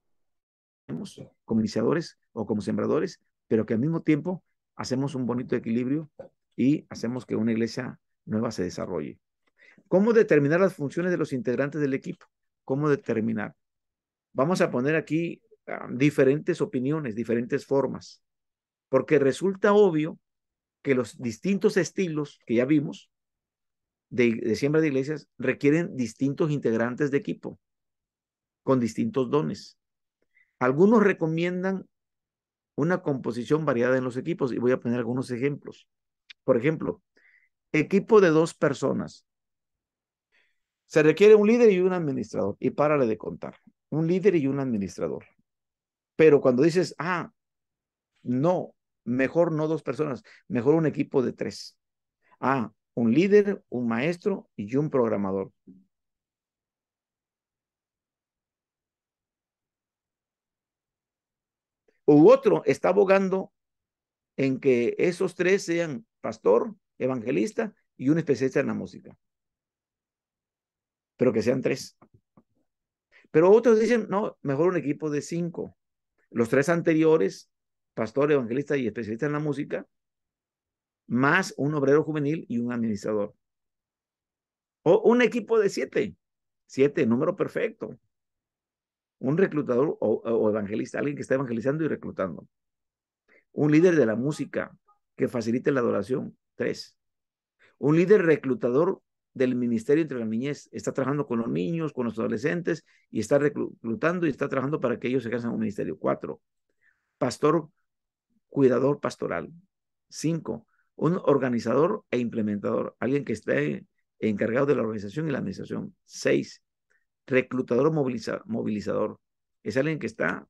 tenemos como iniciadores o como sembradores, pero que al mismo tiempo hacemos un bonito equilibrio y hacemos que una iglesia nueva se desarrolle. ¿Cómo determinar las funciones de los integrantes del equipo? ¿Cómo determinar? Vamos a poner aquí diferentes opiniones, diferentes formas, porque resulta obvio que los distintos estilos que ya vimos de siembra de iglesias requieren distintos integrantes de equipo con distintos dones. Algunos recomiendan una composición variada en los equipos y voy a poner algunos ejemplos. Por ejemplo, equipo de 2 personas. Se requiere un líder y un administrador y párale de contar. Un líder y un administrador. Pero cuando dices, no, mejor no 2 personas, mejor un equipo de 3. Un líder, un maestro y un programador. U otro está abogando en que esos 3 sean pastor, evangelista y un especialista en la música, pero que sean 3. Pero otros dicen, no, mejor un equipo de 5. Los 3 anteriores, pastor, evangelista y especialista en la música, más un obrero juvenil y un administrador. O un equipo de 7. 7, número perfecto. Un reclutador o evangelista, alguien que está evangelizando y reclutando. Un líder de la música que facilite la adoración. 3. Un líder reclutador del ministerio entre la niñez. Está trabajando con los niños, con los adolescentes y está reclutando y está trabajando para que ellos se casen en un ministerio. 4. Pastor, cuidador pastoral. 5. Un organizador e implementador. Alguien que esté encargado de la organización y la administración. 6. Reclutador movilizador. Es alguien que está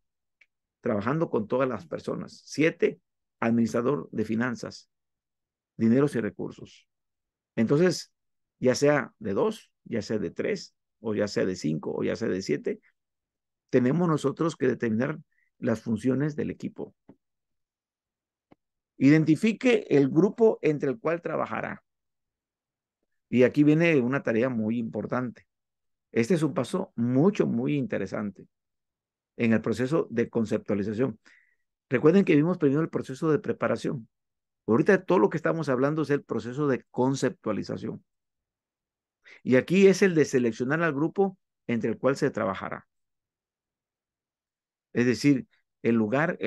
trabajando con todas las personas. 7. Administrador de finanzas, dineros y recursos. Entonces, ya sea de 2, ya sea de 3, o ya sea de 5, o ya sea de 7, tenemos nosotros que determinar las funciones del equipo. Identifique el grupo entre el cual trabajará. Y aquí viene una tarea muy importante. Este es un paso muy interesante en el proceso de conceptualización. Recuerden que vimos primero el proceso de preparación. Ahorita todo lo que estamos hablando es el proceso de conceptualización. Y aquí es el de seleccionar al grupo entre el cual se trabajará. Es decir, el lugar,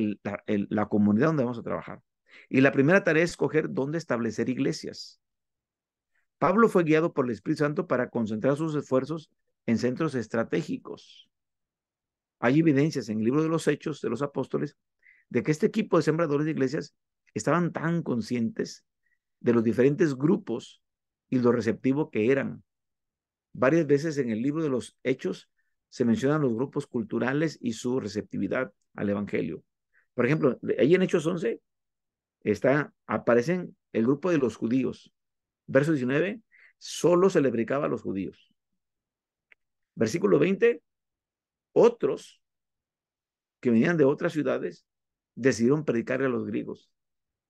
la comunidad donde vamos a trabajar. Y la primera tarea es escoger dónde establecer iglesias. Pablo fue guiado por el Espíritu Santo para concentrar sus esfuerzos en centros estratégicos. Hay evidencias en el libro de los Hechos de los Apóstoles de que este equipo de sembradores de iglesias estaban tan conscientes de los diferentes grupos y lo receptivo que eran. Varias veces en el libro de los Hechos se mencionan los grupos culturales y su receptividad al Evangelio. Por ejemplo, ahí en Hechos 11 aparecen el grupo de los judíos. Verso 19, solo se le predicaba a los judíos. Versículo 20, otros que venían de otras ciudades decidieron predicarle a los griegos.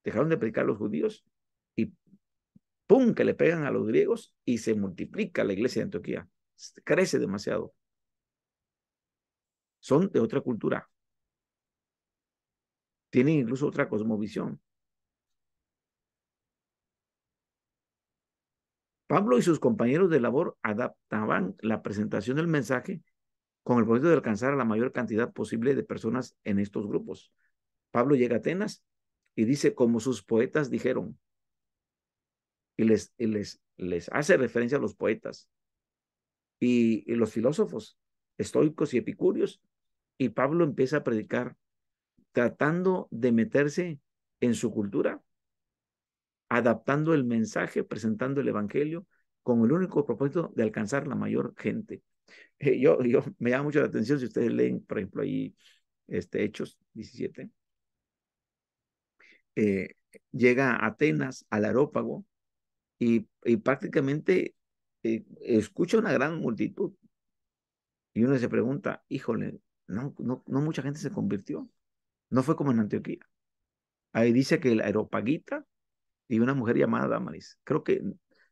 Dejaron de predicar a los judíos y ¡pum! Que le pegan a los griegos y se multiplica la iglesia de Antioquía. Crece demasiado. Son de otra cultura. Tienen incluso otra cosmovisión. Pablo y sus compañeros de labor adaptaban la presentación del mensaje con el propósito de alcanzar a la mayor cantidad posible de personas en estos grupos. Pablo llega a Atenas y dice, como sus poetas dijeron, y les hace referencia a los poetas y los filósofos estoicos y epicúreos, y Pablo empieza a predicar tratando de meterse en su cultura, adaptando el mensaje, presentando el evangelio con el único propósito de alcanzar la mayor gente. Me llama mucho la atención si ustedes leen, por ejemplo, ahí Hechos 17, eh, llega a Atenas, al Areópago, y prácticamente escucha una gran multitud. Y uno se pregunta, híjole, no mucha gente se convirtió. No fue como en Antioquía. Ahí dice que el Areopagita y una mujer llamada Damaris. Creo que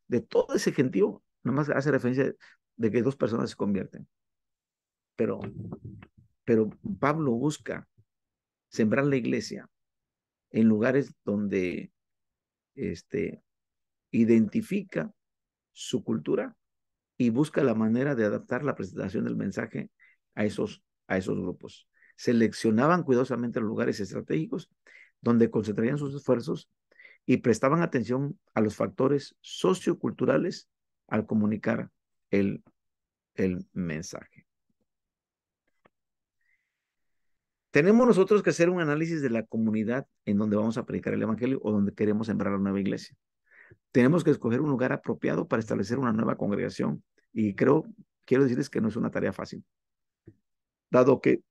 de todo ese gentío, nomás hace referencia de que dos personas se convierten. Pero, pero Pablo busca sembrar la iglesia en lugares donde identifica su cultura y busca la manera de adaptar la presentación del mensaje a esos grupos. Seleccionaban cuidadosamente los lugares estratégicos donde concentrarían sus esfuerzos y prestaban atención a los factores socioculturales al comunicar el, el mensaje. Tenemos nosotros que hacer un análisis de la comunidad en donde vamos a predicar el evangelio o donde queremos sembrar la nueva iglesia. Tenemos que escoger un lugar apropiado para establecer una nueva congregación. Y quiero decirles que no es una tarea fácil, dado que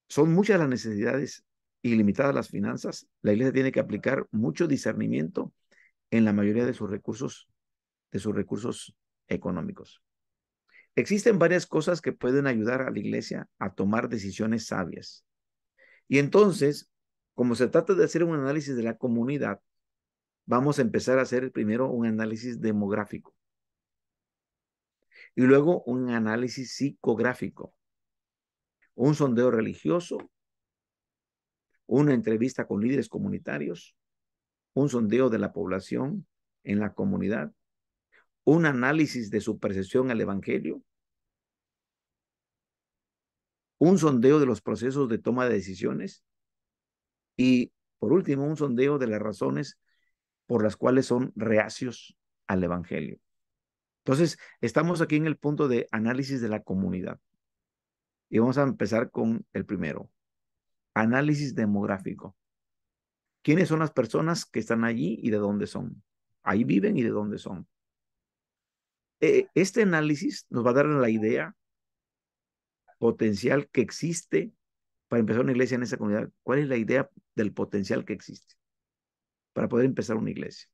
son muchas las necesidades y limitadas las finanzas. La iglesia tiene que aplicar mucho discernimiento en la mayoría de sus recursos económicos. Existen varias cosas que pueden ayudar a la iglesia a tomar decisiones sabias. Y entonces, como se trata de hacer un análisis de la comunidad, vamos a empezar a hacer primero un análisis demográfico y luego un análisis psicográfico, un sondeo religioso, una entrevista con líderes comunitarios, un sondeo de la población en la comunidad, un análisis de su percepción al evangelio, un sondeo de los procesos de toma de decisiones y, por último, un sondeo de las razones por las cuales son reacios al evangelio. Entonces, estamos aquí en el punto de análisis de la comunidad y vamos a empezar con el primero, análisis demográfico. ¿Quiénes son las personas que están allí y de dónde son? Ahí viven y de dónde son. Este análisis nos va a dar la idea potencial que existe para empezar una iglesia en esa comunidad. ¿Cuál es la idea del potencial que existe para poder empezar una iglesia?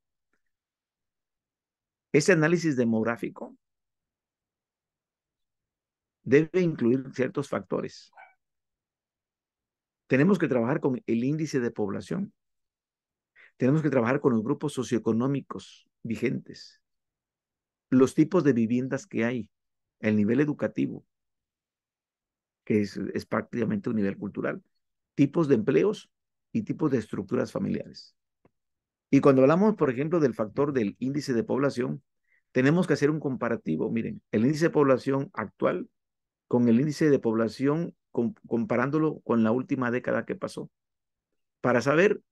Ese análisis demográfico debe incluir ciertos factores. Tenemos que trabajar con el índice de población. Tenemos que trabajar con los grupos socioeconómicos vigentes, los tipos de viviendas que hay, el nivel educativo, que es prácticamente un nivel cultural, tipos de empleos y tipos de estructuras familiares. Y cuando hablamos, por ejemplo, del factor del índice de población, tenemos que hacer un comparativo. Miren, el índice de población actual con el índice de población, comparándolo con la última década que pasó, para saber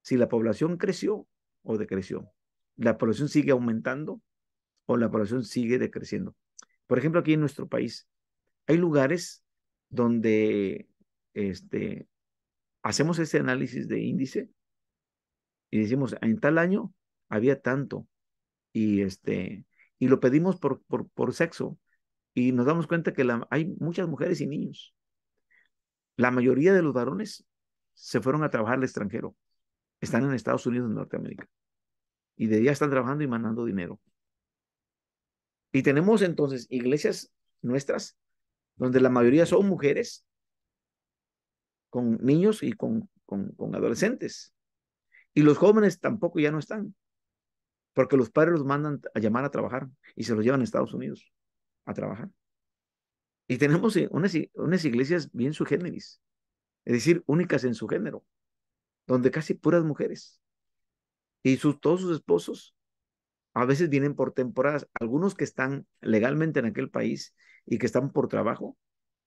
si la población creció o decreció. La población sigue aumentando o la población sigue decreciendo. Por ejemplo, aquí en nuestro país hay lugares donde hacemos ese análisis de índice y decimos, en tal año había tanto y lo pedimos por sexo y nos damos cuenta que hay muchas mujeres y niños. La mayoría de los varones se fueron a trabajar al extranjero, están en Estados Unidos de Norteamérica y de día están trabajando y mandando dinero. Y tenemos entonces iglesias nuestras donde la mayoría son mujeres con niños y con adolescentes. Y los jóvenes tampoco ya no están, porque los padres los mandan a llamar a trabajar y se los llevan a Estados Unidos a trabajar. Y tenemos unas iglesias bien su generis, es decir, únicas en su género, donde casi puras mujeres. Y todos sus esposos a veces vienen por temporadas. Algunos que están legalmente en aquel país y que están por trabajo,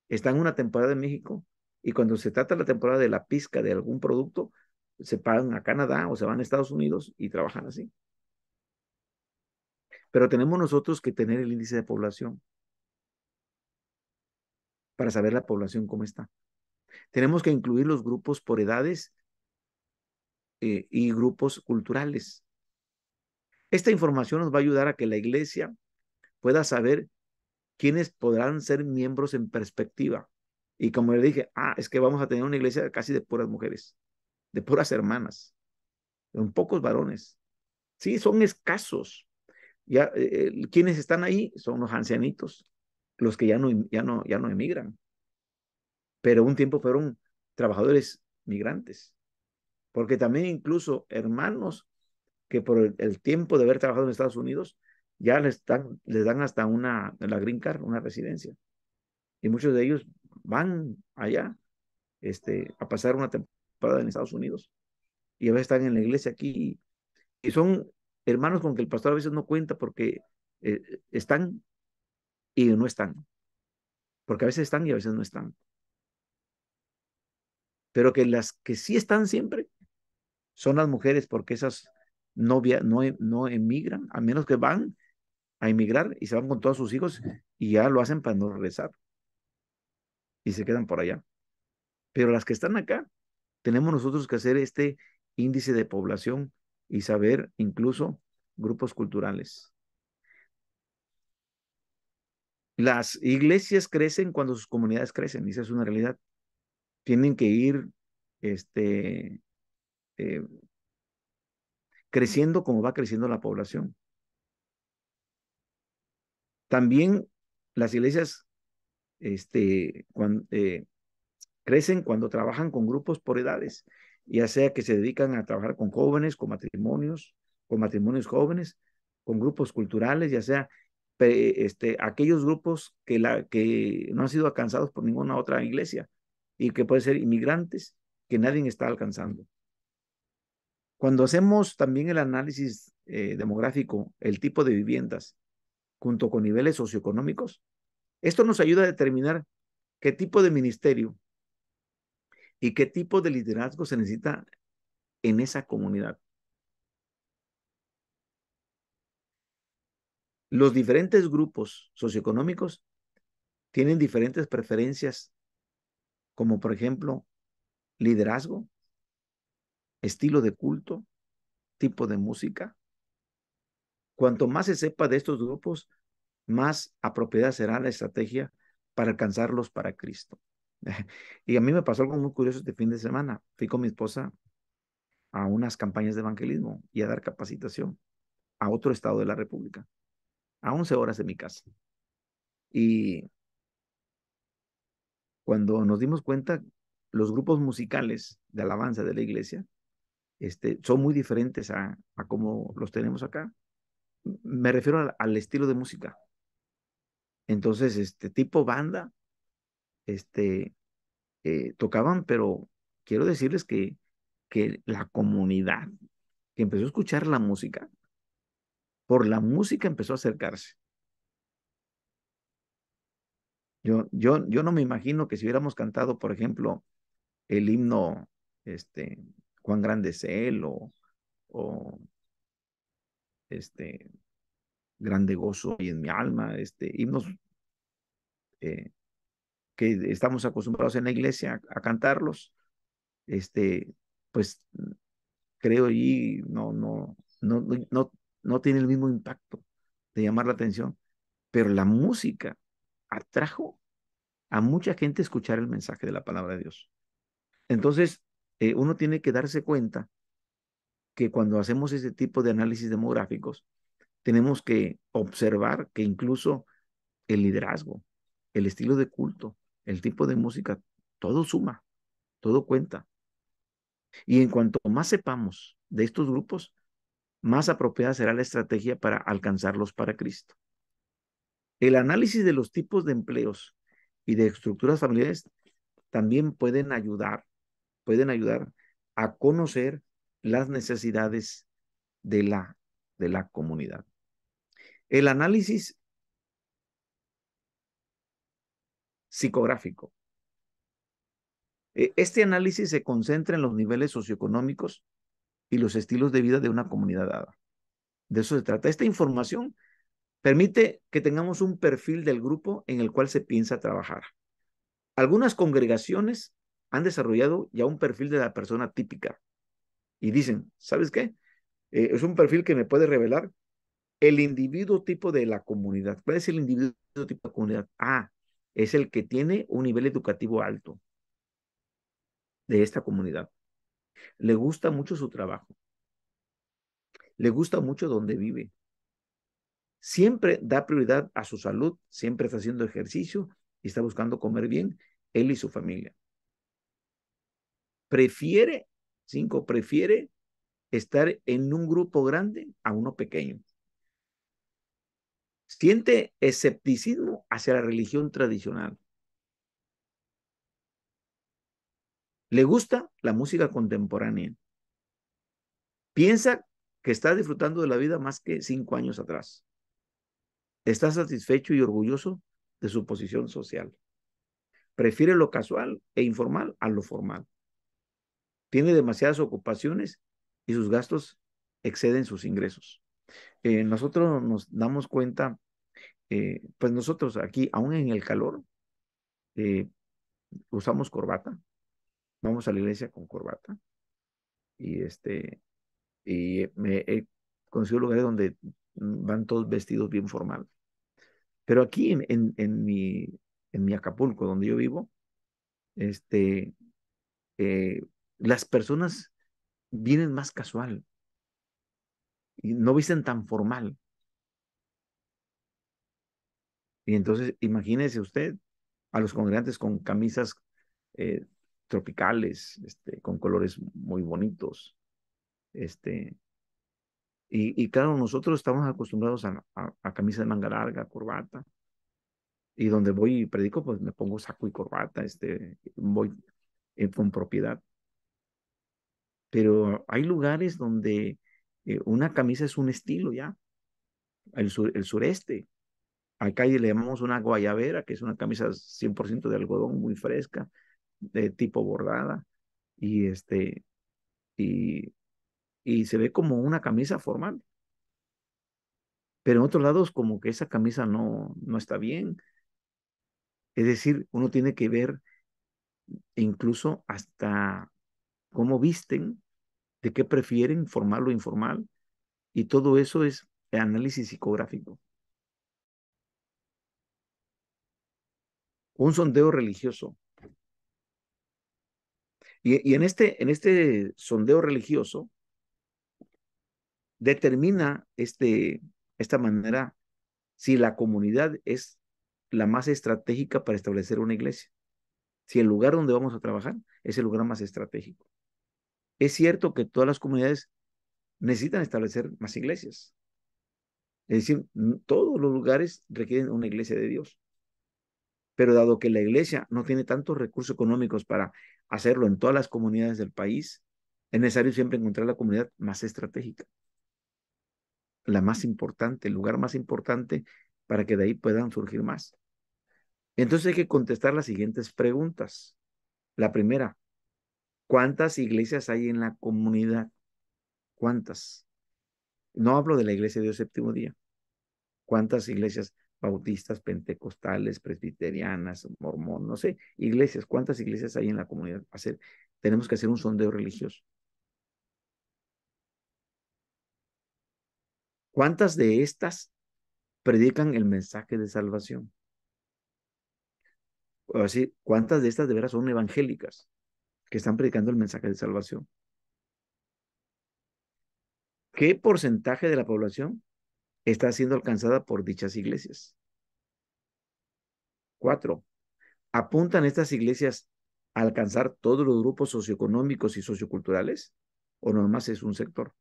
están una temporada en México y cuando se trata la temporada de la pizca de algún producto, se pagan a Canadá o se van a Estados Unidos y trabajan así. Pero tenemos nosotros que tener el índice de población para saber la población cómo está. Tenemos que incluir los grupos por edades y grupos culturales. Esta información nos va a ayudar a que la iglesia pueda saber quiénes podrán ser miembros en perspectiva. Y como le dije, es que vamos a tener una iglesia casi de puras mujeres, de puras hermanas, con pocos varones. Sí, son escasos. Ya, quienes están ahí son los ancianitos, los que ya no emigran, pero un tiempo fueron trabajadores migrantes, porque también incluso hermanos que por el tiempo de haber trabajado en Estados Unidos ya les dan hasta la green card, una residencia. Y muchos de ellos van allá a pasar una temporada en Estados Unidos y a veces están en la iglesia aquí y son hermanos con que el pastor a veces no cuenta porque están y no están, porque a veces están y a veces no están, pero que las que sí están siempre son las mujeres porque esas no emigran, a menos que van a emigrar y se van con todos sus hijos y ya lo hacen para no regresar y se quedan por allá. Pero las que están acá, tenemos nosotros que hacer este índice de población y saber incluso grupos culturales. Las iglesias crecen cuando sus comunidades crecen, y esa es una realidad. Tienen que ir este, eh, creciendo como va creciendo la población. También las iglesias crecen cuando trabajan con grupos por edades, ya sea que se dedican a trabajar con jóvenes, con matrimonios jóvenes, con grupos culturales, ya sea aquellos grupos que no han sido alcanzados por ninguna otra iglesia y que pueden ser inmigrantes que nadie está alcanzando. Cuando hacemos también el análisis demográfico, el tipo de viviendas, junto con niveles socioeconómicos, esto nos ayuda a determinar qué tipo de ministerio y qué tipo de liderazgo se necesita en esa comunidad. Los diferentes grupos socioeconómicos tienen diferentes preferencias, como por ejemplo liderazgo, estilo de culto, tipo de música. Cuanto más se sepa de estos grupos, más apropiada será la estrategia para alcanzarlos para Cristo. Y a mí me pasó algo muy curioso este fin de semana. Fui con mi esposa a unas campañas de evangelismo y a dar capacitación a otro estado de la República, a 11 horas de mi casa. Y cuando nos dimos cuenta, los grupos musicales de alabanza de la iglesia son muy diferentes a como los tenemos acá. Me refiero al estilo de música. Entonces, tipo banda, este, tocaban, pero quiero decirles que la comunidad que empezó a escuchar la música, por la música empezó a acercarse. Yo no me imagino que si hubiéramos cantado, por ejemplo, el himno, este, Cuán grande es Él, o este, grande gozo y en mi alma, himnos eh, que estamos acostumbrados en la iglesia a cantarlos, este, pues creo y no tiene el mismo impacto de llamar la atención, pero la música atrajo a mucha gente a escuchar el mensaje de la palabra de Dios. Entonces, uno tiene que darse cuenta que cuando hacemos ese tipo de análisis demográficos, tenemos que observar que incluso el liderazgo, el estilo de culto, el tipo de música, todo suma, todo cuenta. Y en cuanto más sepamos de estos grupos, más apropiada será la estrategia para alcanzarlos para Cristo. El análisis de los tipos de empleos y de estructuras familiares también pueden ayudar a conocer las necesidades de de la comunidad. El análisis psicográfico. Este análisis se concentra en los niveles socioeconómicos y los estilos de vida de una comunidad dada. De eso se trata. Esta información permite que tengamos un perfil del grupo en el cual se piensa trabajar. Algunas congregaciones han desarrollado ya un perfil de la persona típica y dicen, ¿sabes qué? Es un perfil que me puede revelar el individuo tipo de la comunidad. ¿Cuál es el individuo tipo de comunidad? Ah, es el que tiene un nivel educativo alto de esta comunidad. Le gusta mucho su trabajo. Le gusta mucho donde vive. Siempre da prioridad a su salud, siempre está haciendo ejercicio y está buscando comer bien, él y su familia. Prefiere, prefiere estar en un grupo grande a uno pequeño. Siente escepticismo hacia la religión tradicional. Le gusta la música contemporánea. Piensa que está disfrutando de la vida más que 5 años atrás. Está satisfecho y orgulloso de su posición social. Prefiere lo casual e informal a lo formal. Tiene demasiadas ocupaciones y sus gastos exceden sus ingresos. Nosotros nos damos cuenta, pues nosotros aquí, aún en el calor, eh, usamos corbata, vamos a la iglesia con corbata y he conocido lugares donde van todos vestidos bien formal. Pero aquí en mi Acapulco, donde yo vivo, este, eh, las personas vienen más casual y no visten tan formal. Y entonces, imagínese usted a los congregantes con camisas eh, tropicales, con colores muy bonitos. Este, y claro, nosotros estamos acostumbrados a camisa de manga larga, corbata. Y donde voy y predico, pues me pongo saco y corbata, voy con propiedad. Pero hay lugares donde una camisa es un estilo ya. El sureste. Acá le llamamos una guayabera, que es una camisa 100% de algodón, muy fresca, de tipo bordada, y, y, y se ve como una camisa formal. Pero en otros lados, como que esa camisa no está bien. Es decir, uno tiene que ver incluso hasta cómo visten, de qué prefieren, formal o informal, y todo eso es análisis psicográfico. Un sondeo religioso. Y en este sondeo religioso determina esta manera si la comunidad es la más estratégica para establecer una iglesia. si el lugar donde vamos a trabajar es el lugar más estratégico. Es cierto que todas las comunidades necesitan establecer más iglesias. Es decir, todos los lugares requieren una iglesia de Dios. Pero dado que la iglesia no tiene tantos recursos económicos para hacerlo en todas las comunidades del país, es necesario siempre encontrar la comunidad más estratégica, la más importante, el lugar más importante para que de ahí puedan surgir más. Entonces hay que contestar las siguientes preguntas. La primera, ¿cuántas iglesias hay en la comunidad? ¿Cuántas? No hablo de la iglesia de Dios séptimo día. ¿Cuántas iglesias bautistas, pentecostales, presbiterianas, mormón, no sé, iglesias? ¿Cuántas iglesias hay en la comunidad? Tenemos que hacer un sondeo religioso. ¿Cuántas de estas predican el mensaje de salvación? O así, ¿cuántas de estas de veras son evangélicas que están predicando el mensaje de salvación? ¿Qué porcentaje de la población está siendo alcanzada por dichas iglesias? 4. ¿Apuntan estas iglesias a alcanzar todos los grupos socioeconómicos y socioculturales? ¿O nomás es un sector?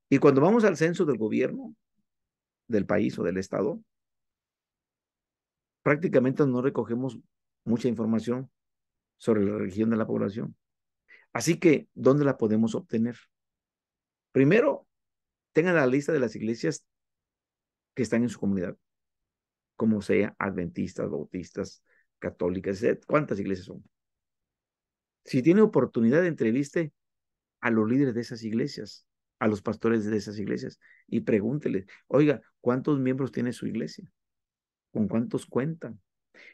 Y cuando vamos al censo del gobierno, del país o del estado, prácticamente no recogemos mucha información sobre la religión de la población. Así que, ¿dónde la podemos obtener? Primero, tengan la lista de las iglesias que están en su comunidad, como sea adventistas, bautistas, católicas, etc. ¿Cuántas iglesias son? Si tiene oportunidad, entreviste a los líderes de esas iglesias, a los pastores de esas iglesias, y pregúntele, oiga, ¿cuántos miembros tiene su iglesia? ¿Con cuántos cuentan?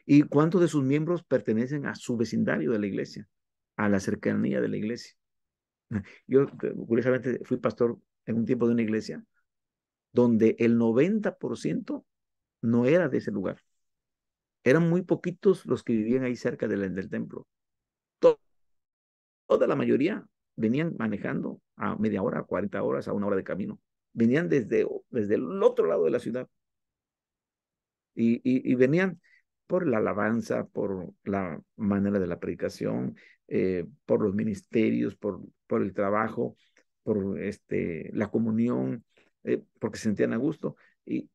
¿Y cuántos de sus miembros pertenecen a su vecindario de la iglesia, a la cercanía de la iglesia? Yo, curiosamente, fui pastor en un tiempo de una iglesia donde el 90% no era de ese lugar. Eran muy poquitos los que vivían ahí cerca del templo. To- Toda la mayoría venían manejando a media hora, 40 horas, a una hora de camino. Venían desde el otro lado de la ciudad y venían por la alabanza, por la manera de la predicación, por los ministerios, por el trabajo, por la comunión, porque se sentían a gusto. Y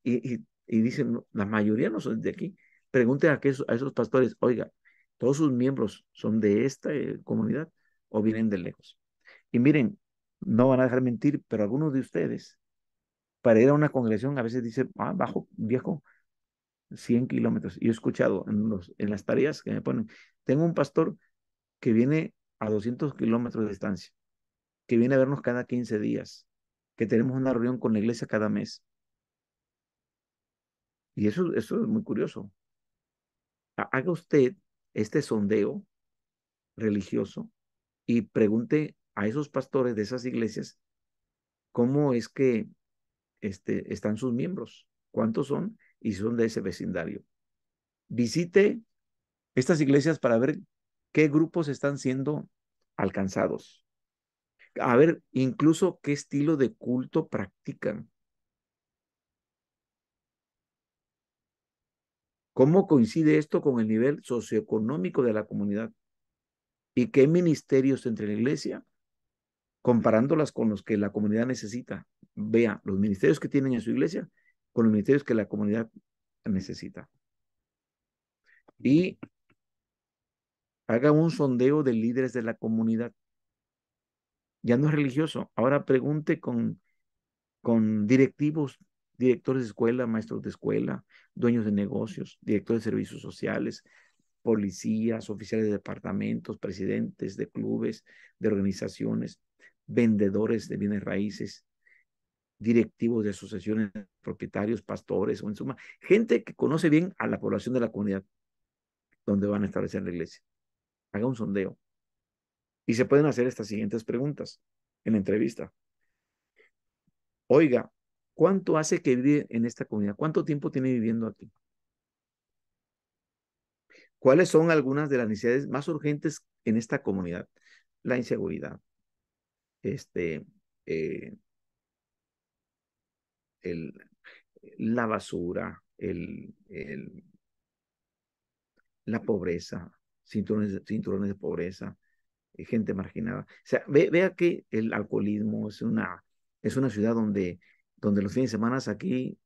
dicen, "No, la mayoría no son de aquí. Pregunten a esos pastores, oiga, ¿todos sus miembros son de esta comunidad o vienen de lejos? Y miren, no van a dejar mentir, pero algunos de ustedes, para ir a una congregación, a veces dicen, ah, bajo, viejo, 100 kilómetros. Y he escuchado en las tareas que me ponen, tengo un pastor que viene a 200 kilómetros de distancia, que viene a vernos cada 15 días, que tenemos una reunión con la iglesia cada mes. Y eso es muy curioso. Haga usted este sondeo religioso y pregunte a esos pastores de esas iglesias cómo es que están sus miembros, cuántos son y si son de ese vecindario. Visite estas iglesias para ver qué grupos están siendo alcanzados. A ver, incluso qué estilo de culto practican. ¿Cómo coincide esto con el nivel socioeconómico de la comunidad? ¿Y qué ministerios entre la iglesia, comparándolas con los que la comunidad necesita? Vea los ministerios que tienen en su iglesia con los ministerios que la comunidad necesita. Y haga un sondeo de líderes de la comunidad. Ya no es religioso. Ahora pregunte con directivos, directores de escuela, maestros de escuela, dueños de negocios, directores de servicios sociales, policías, oficiales de departamentos, presidentes de clubes, de organizaciones, vendedores de bienes raíces, directivos de asociaciones, propietarios, pastores, o en suma, gente que conoce bien a la población de la comunidad donde van a establecer la iglesia. Haga un sondeo. Y se pueden hacer estas siguientes preguntas en la entrevista. Oiga, ¿cuánto hace que vive en esta comunidad? ¿Cuánto tiempo tiene viviendo aquí? ¿Cuáles son algunas de las necesidades más urgentes en esta comunidad? La inseguridad, este, eh, el, la basura, la pobreza, cinturones de pobreza, gente marginada. O sea, vea que el alcoholismo es una ciudad donde los fines de semana aquí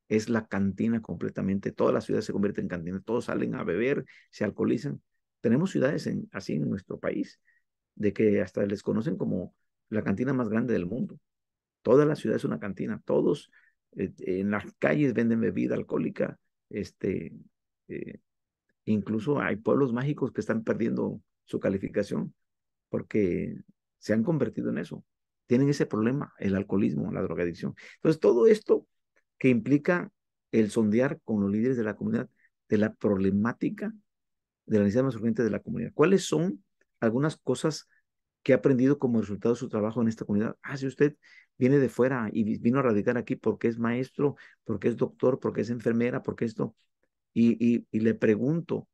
es la cantina completamente. Toda la ciudad se convierte en cantina. Todos salen a beber, se alcoholizan. Tenemos ciudades así en nuestro país, de que hasta les conocen como la cantina más grande del mundo. Toda la ciudad es una cantina. Todos en las calles venden bebida alcohólica. Este, eh, Incluso hay pueblos mágicos que están perdiendo su calificación porque se han convertido en eso. Tienen ese problema, el alcoholismo, la drogadicción. Entonces, todo esto que implica el sondear con los líderes de la comunidad de la problemática de la necesidad más urgente de la comunidad. ¿Cuáles son algunas cosas que ha aprendido como resultado de su trabajo en esta comunidad? Ah, si usted viene de fuera y vino a radicar aquí porque es maestro, porque es doctor, porque es enfermera, porque esto, y le pregunto,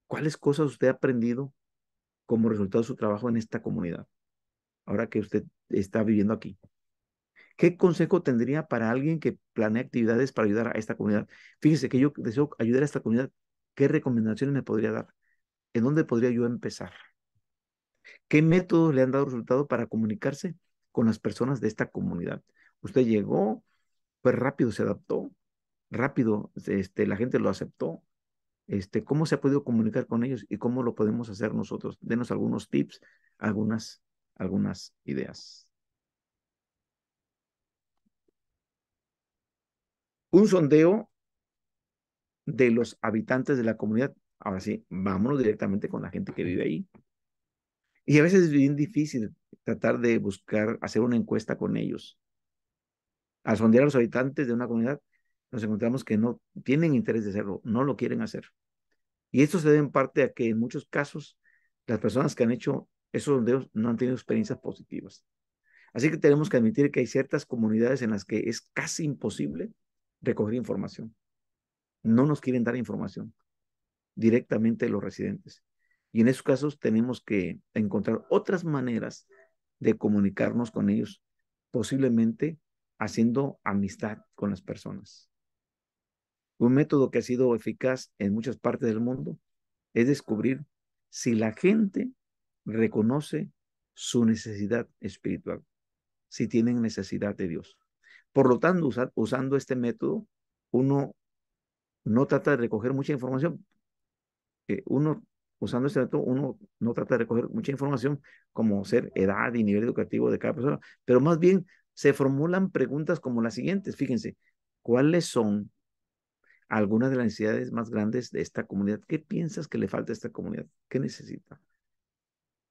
¿cuáles cosas usted ha aprendido como resultado de su trabajo en esta comunidad, ahora que usted está viviendo aquí? ¿Qué consejo tendría para alguien que planea actividades para ayudar a esta comunidad? Fíjese que yo deseo ayudar a esta comunidad. ¿Qué recomendaciones me podría dar? ¿En dónde podría yo empezar? ¿Qué métodos le han dado resultado para comunicarse con las personas de esta comunidad? Usted llegó, pues rápido se adaptó, rápido la gente lo aceptó. ¿Cómo se ha podido comunicar con ellos y cómo lo podemos hacer nosotros? Denos algunos tips, algunas, algunas ideas. Un sondeo de los habitantes de la comunidad. Ahora sí, vámonos directamente con la gente que vive ahí. Y a veces es bien difícil tratar de buscar, hacer una encuesta con ellos. Al sondear a los habitantes de una comunidad, nos encontramos que no tienen interés de hacerlo, no lo quieren hacer. Y esto se debe en parte a que en muchos casos las personas que han hecho esos sondeos no han tenido experiencias positivas. Así que tenemos que admitir que hay ciertas comunidades en las que es casi imposible recoger información. No nos quieren dar información directamente de los residentes. Y en esos casos tenemos que encontrar otras maneras de comunicarnos con ellos, posiblemente haciendo amistad con las personas. Un método que ha sido eficaz en muchas partes del mundo es descubrir si la gente reconoce su necesidad espiritual, si tienen necesidad de Dios. Por lo tanto, usando este método, uno no trata de recoger mucha información. Uno, usando este método, uno no trata de recoger mucha información como ser edad y nivel educativo de cada persona, pero más bien se formulan preguntas como las siguientes. Fíjense, ¿cuáles son algunas de las necesidades más grandes de esta comunidad? ¿Qué piensas que le falta a esta comunidad? ¿Qué necesita?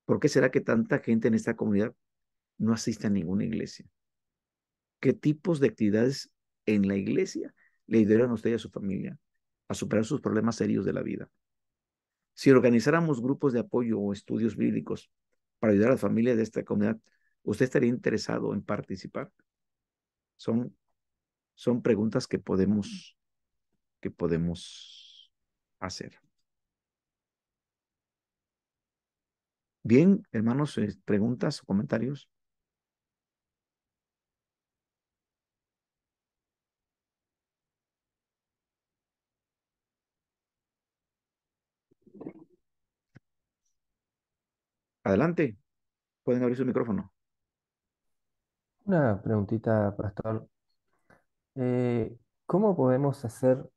¿Por qué será que tanta gente en esta comunidad no asiste a ninguna iglesia? ¿Qué tipos de actividades en la iglesia le ayudarían a usted y a su familia a superar sus problemas serios de la vida? Si organizáramos grupos de apoyo o estudios bíblicos para ayudar a las familias de esta comunidad, ¿usted estaría interesado en participar? Son, son preguntas que podemos hacer. Bien, hermanos, preguntas o comentarios. Adelante, pueden abrir su micrófono. Una preguntita, pastor. Eh, ¿Cómo podemos hacer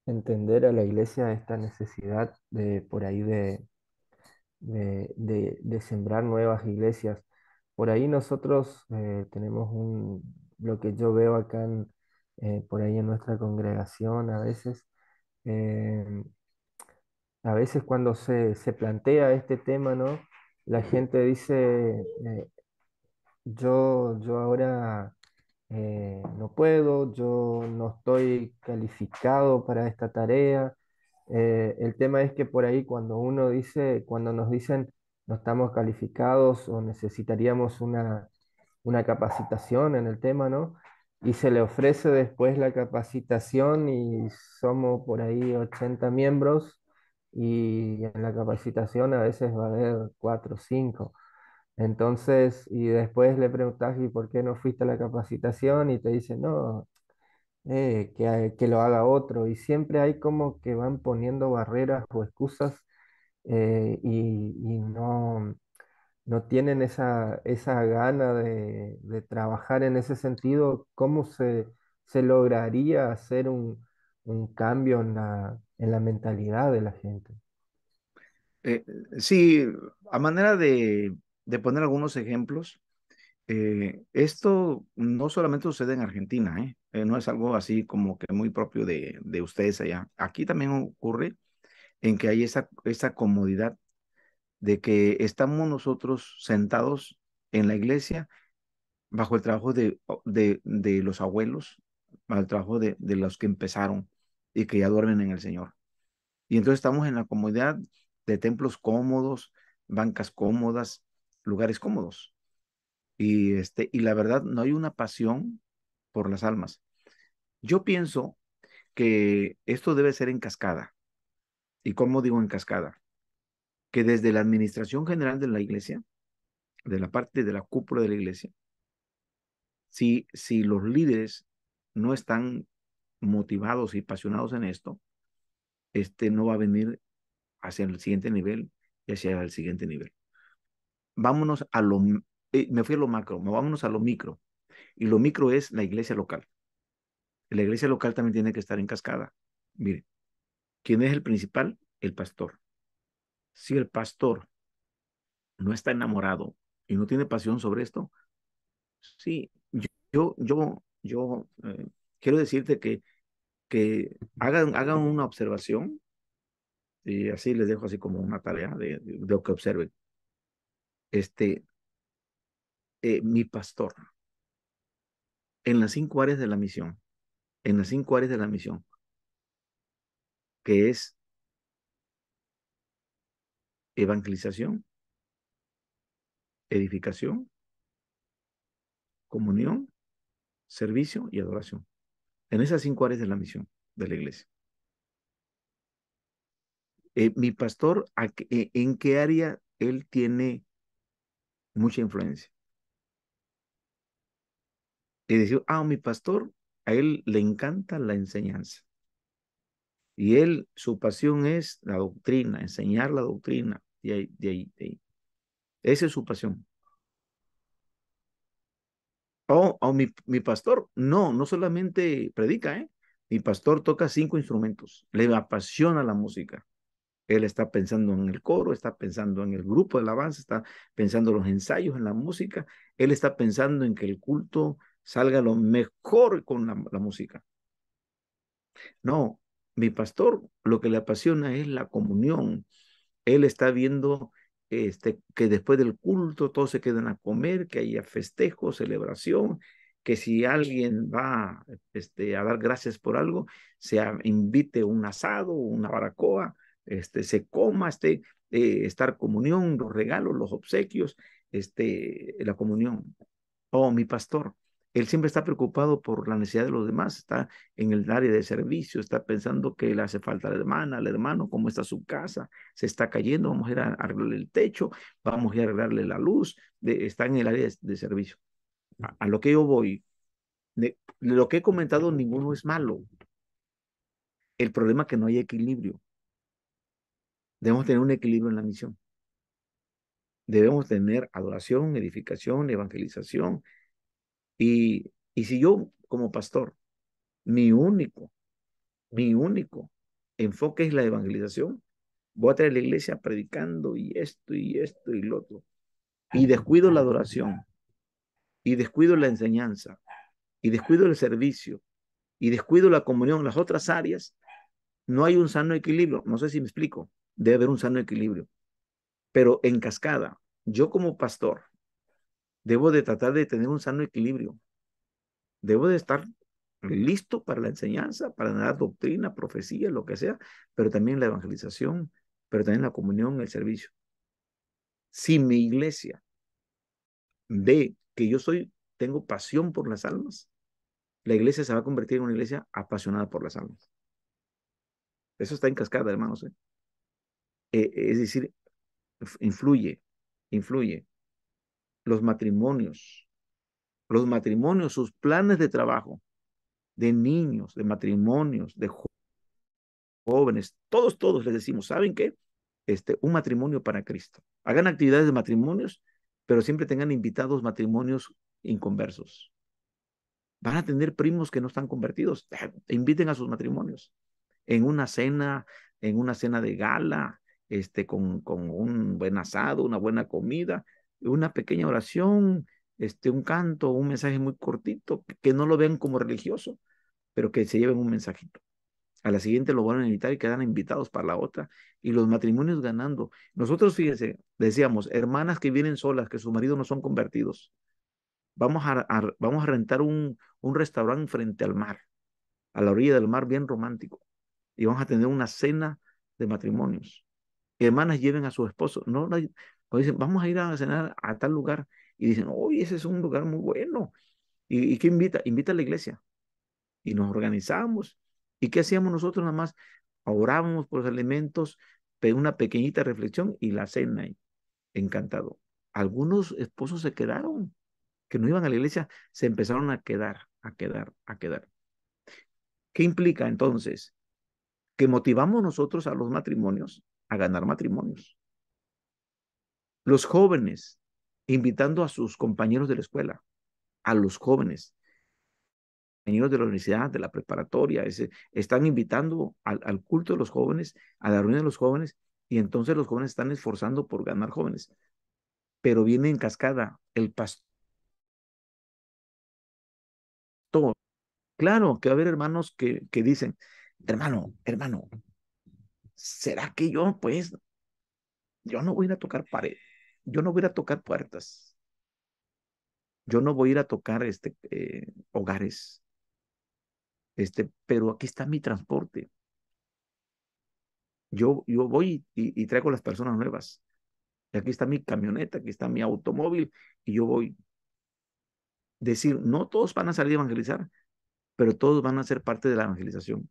entender a la iglesia esta necesidad de por ahí de sembrar nuevas iglesias? Por ahí nosotros tenemos lo que yo veo acá por ahí en nuestra congregación eh, a veces cuando se plantea este tema, ¿no? La gente dice, yo ahora no puedo, yo no estoy calificado para esta tarea. El tema es que por ahí cuando nos dicen no estamos calificados o necesitaríamos una capacitación en el tema, ¿no? Y se le ofrece después la capacitación y somos por ahí 80 miembros y en la capacitación a veces va a haber 4 o 5. Entonces, y después le preguntas, ¿y por qué no fuiste a la capacitación? Y te dicen, no, que lo haga otro. Y siempre hay como que van poniendo barreras o excusas y no tienen esa gana de trabajar en ese sentido. ¿Cómo se lograría hacer un cambio en la mentalidad de la gente? Eh, sí, a manera de poner algunos ejemplos, esto no solamente sucede en Argentina, ¿eh? No es algo así como que muy propio de ustedes allá. Aquí también ocurre en que hay esa comodidad de que estamos nosotros sentados en la iglesia bajo el trabajo de los abuelos, bajo el trabajo de los que empezaron y que ya duermen en el Señor. Y entonces estamos en la comodidad de templos cómodos, bancas cómodas, lugares cómodos. Y la verdad, no hay una pasión por las almas. Yo pienso que esto debe ser en cascada. ¿Y cómo digo en cascada? Que desde la administración general de la iglesia, de la parte de la cúpula de la iglesia, si los líderes no están motivados y apasionados en esto, no va a venir hacia el siguiente nivel y hacia el siguiente nivel. Vámonos me fui a lo macro, vámonos a lo micro. Y lo micro es la iglesia local. La iglesia local también tiene que estar en cascada. Mire, ¿quién es el principal? El pastor. Si el pastor no está enamorado y no tiene pasión sobre esto, sí, yo quiero decirte que hagan una observación y así les dejo así como una tarea de lo que observen. Este, mi pastor, en las 5 áreas de la misión, en las 5 áreas de la misión, que es evangelización, edificación, comunión, servicio y adoración. En esas 5 áreas de la misión de la iglesia. Mi pastor, ¿en qué área él tiene mucha influencia? Y decir, mi pastor, a él le encanta la enseñanza. Y él, su pasión es la doctrina, enseñar la doctrina. De ahí. Esa es su pasión. Mi pastor, no solamente predica, ¿eh? Mi pastor toca 5 instrumentos. Le apasiona la música. Él está pensando en el coro, está pensando en el grupo de alabanza, está pensando en los ensayos, en la música. Él está pensando en que el culto salga lo mejor con la música. No, mi pastor lo que le apasiona es la comunión. Él está viendo que después del culto todos se queden a comer, que haya festejo, celebración, que si alguien va a dar gracias por algo, invite un asado, una baracoa, se coma, estar comunión, los regalos, los obsequios, la comunión. Oh, mi pastor. Él siempre está preocupado por la necesidad de los demás, está en el área de servicio, está pensando que le hace falta a la hermana, al hermano, cómo está su casa, se está cayendo, vamos a ir a arreglarle el techo, vamos a ir a arreglarle la luz, está en el área de servicio. A lo que yo voy, de lo que he comentado, ninguno es malo. El problema es que no hay equilibrio. Debemos tener un equilibrio en la misión. Debemos tener adoración, edificación, evangelización. Y si yo, como pastor, mi único Mi único enfoque es la evangelización. Voy a traer a la iglesia predicando y esto y lo otro. Y descuido la adoración, y descuido la enseñanza, y descuido el servicio, y descuido la comunión, las otras áreas. No hay un sano equilibrio. No sé si me explico. Debe haber un sano equilibrio. Pero en cascada, yo como pastor, debo de tratar de tener un sano equilibrio. Debo de estar listo para la enseñanza, para dar doctrina, profecía, lo que sea, pero también la evangelización, pero también la comunión, el servicio. Si mi iglesia ve que tengo pasión por las almas, la iglesia se va a convertir en una iglesia apasionada por las almas. Eso está en cascada, hermanos. Es decir, influye. Los matrimonios, sus planes de trabajo. de niños, de matrimonios, de jóvenes, todos les decimos, ¿saben qué? Un matrimonio para Cristo. Hagan actividades de matrimonios, pero siempre tengan invitados matrimonios inconversos. Van a tener primos que no están convertidos. Inviten a sus matrimonios en una cena de gala, con un buen asado, una buena comida, una pequeña oración, un canto, un mensaje muy cortito, que no lo vean como religioso, pero que se lleven un mensajito. A la siguiente lo van a invitar y quedan invitados para la otra. Y los matrimonios ganando. Nosotros, fíjense, decíamos, hermanas que vienen solas, que sus maridos no son convertidos. Vamos a rentar un restaurante frente al mar, a la orilla del mar, bien romántico. Y vamos a tener una cena de matrimonios. Hermanas lleven a su esposo. No, no, o dicen, vamos a ir a cenar a tal lugar. Y dicen, oye, ese es un lugar muy bueno. ¿Y qué invita? Invita a la iglesia. Y nos organizamos. ¿Y qué hacíamos nosotros nada más? Orábamos por los alimentos, una pequeñita reflexión y la cena. Y encantado. Algunos esposos se quedaron, que no iban a la iglesia, se empezaron a quedar, a quedar, a quedar. ¿Qué implica entonces? Que motivamos nosotros a los matrimonios a ganar matrimonios. Los jóvenes, invitando a sus compañeros de la escuela, a los jóvenes, compañeros de la universidad, de la preparatoria, están invitando al culto de los jóvenes, a la reunión de los jóvenes, y entonces los jóvenes están esforzando por ganar jóvenes. Pero viene en cascada el pastor. Claro que va a haber hermanos que dicen, hermano, ¿será que yo no voy a ir a tocar pared, yo no voy a ir a tocar puertas, yo no voy a ir a tocar hogares, pero aquí está mi transporte. Yo voy y traigo las personas nuevas. Y aquí está mi camioneta, aquí está mi automóvil y yo voy. Decir, no todos van a salir a evangelizar, pero todos van a ser parte de la evangelización,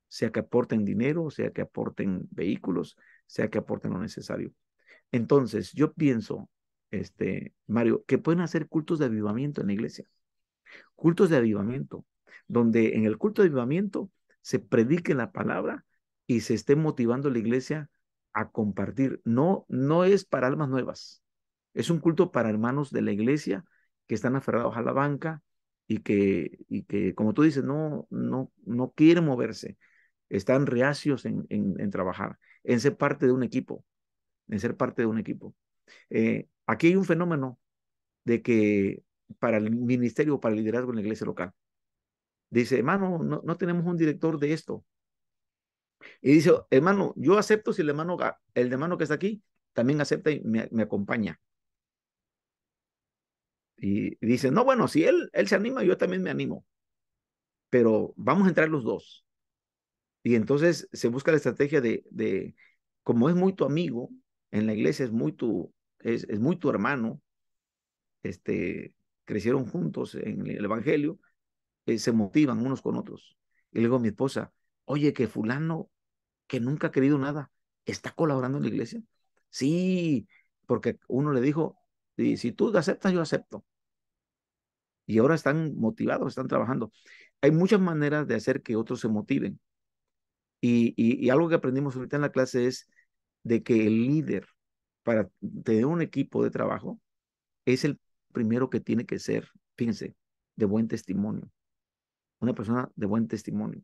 sea que aporten dinero, sea que aporten vehículos, sea que aporten lo necesario. Entonces, yo pienso, Mario, que pueden hacer cultos de avivamiento en la iglesia, cultos de avivamiento, donde en el culto de avivamiento se predique la palabra y se esté motivando la iglesia a compartir. No, no es para almas nuevas, es un culto para hermanos de la iglesia que están aferrados a la banca y que, como tú dices, no quieren moverse, están reacios en trabajar, en ser parte de un equipo, en ser parte de un equipo. Aquí hay un fenómeno de que para el ministerio, para el liderazgo en la iglesia local, dice, hermano, no tenemos un director de esto. Y dice, hermano, yo acepto si el hermano que está aquí también acepta y me acompaña. Y dice, no, bueno, si él se anima, yo también me animo, pero vamos a entrar los dos. Y entonces se busca la estrategia como es muy tu amigo, en la iglesia es muy tu hermano, crecieron juntos en el evangelio, se motivan unos con otros. Y le digo a mi esposa, oye, que fulano que nunca ha querido nada, está colaborando en la iglesia. Sí, porque uno le dijo, si tú aceptas, yo acepto. Y ahora están motivados, están trabajando. Hay muchas maneras de hacer que otros se motiven. Y algo que aprendimos ahorita en la clase es de que el líder, para tener un equipo de trabajo, es el primero que tiene que ser, fíjense, de buen testimonio. Una persona de buen testimonio.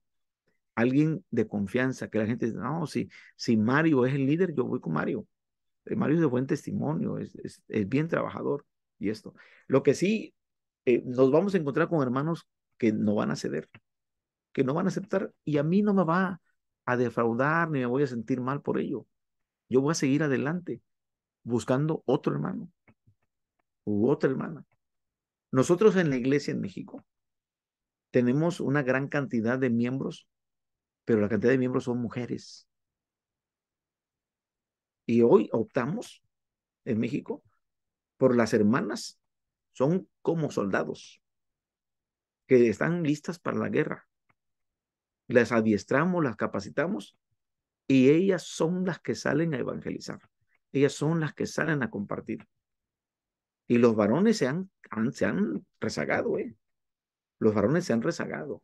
Alguien de confianza, que la gente dice, no, si Mario es el líder, yo voy con Mario. Mario es de buen testimonio, es bien trabajador y esto. Lo que sí, nos vamos a encontrar con hermanos que no van a ceder, que no van a aceptar y a mí no me va a defraudar ni me voy a sentir mal por ello. Yo voy a seguir adelante buscando otro hermano u otra hermana. Nosotros en la iglesia en México tenemos una gran cantidad de miembros, pero la cantidad de miembros son mujeres. Y hoy optamos en México por las hermanas, son como soldados que están listas para la guerra. Las adiestramos, las capacitamos y ellas son las que salen a evangelizar. Ellas son las que salen a compartir. Y los varones se han rezagado, ¿eh? Los varones se han rezagado.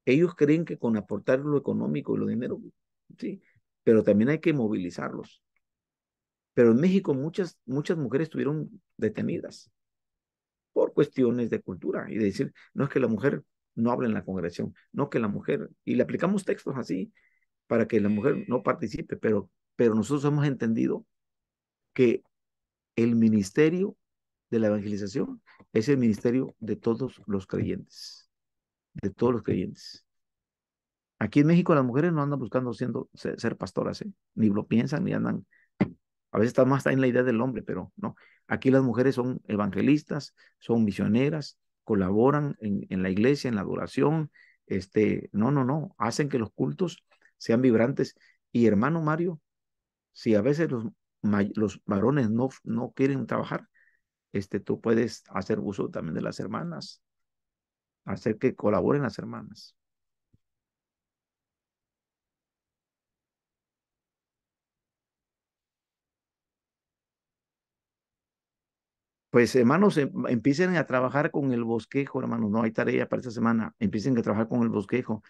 Ellos creen que con aportar lo económico y lo dinero, sí, pero también hay que movilizarlos. Pero en México muchas mujeres estuvieron detenidas por cuestiones de cultura y de decir, no es que la mujer no hable en la congregación, no que la mujer, y le aplicamos textos así para que la mujer no participe, pero nosotros hemos entendido que el ministerio de la evangelización es el ministerio de todos los creyentes. Aquí en México las mujeres no andan buscando ser pastoras, ¿eh? Ni lo piensan, ni andan. A veces está en la idea del hombre, pero no. Aquí las mujeres son evangelistas, son misioneras, colaboran en la iglesia, en la adoración. No. Hacen que los cultos sean vibrantes. Y hermano Mario, si a veces los varones no quieren trabajar, tú puedes hacer uso también de las hermanas, hacer que colaboren las hermanas. Pues hermanos, empiecen a trabajar con el bosquejo, hermanos. No hay tarea para esta semana. Empiecen a trabajar con el bosquejo.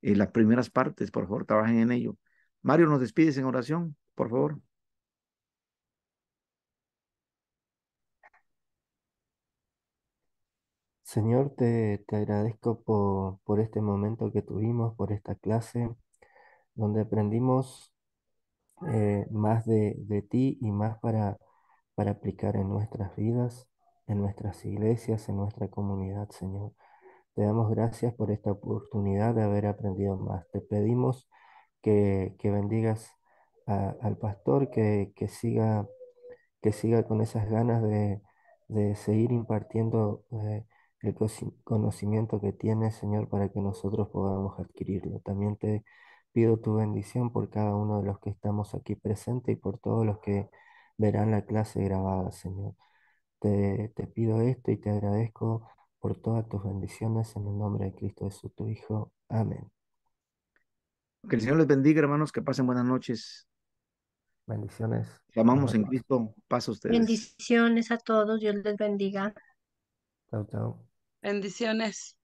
Las primeras partes, por favor, trabajen en ello. Mario, nos despides en oración, por favor. Señor, te agradezco por este momento que tuvimos, por esta clase, donde aprendimos más de ti y más para aplicar en nuestras vidas, en nuestras iglesias, en nuestra comunidad, Señor. Te damos gracias por esta oportunidad de haber aprendido más. Te pedimos que bendigas al pastor, que siga con esas ganas de seguir impartiendo el conocimiento que tiene, Señor, para que nosotros podamos adquirirlo. También te pido tu bendición por cada uno de los que estamos aquí presentes y por todos los que verán la clase grabada, Señor. Te pido esto y te agradezco por todas tus bendiciones en el nombre de Cristo Jesús, tu Hijo. Amén. Que el Señor les bendiga, hermanos, que pasen buenas noches. Bendiciones. Te Nos amamos en vemos. Cristo. Paz a ustedes. Bendiciones a todos, Dios les bendiga. Chao, chao. Bendiciones.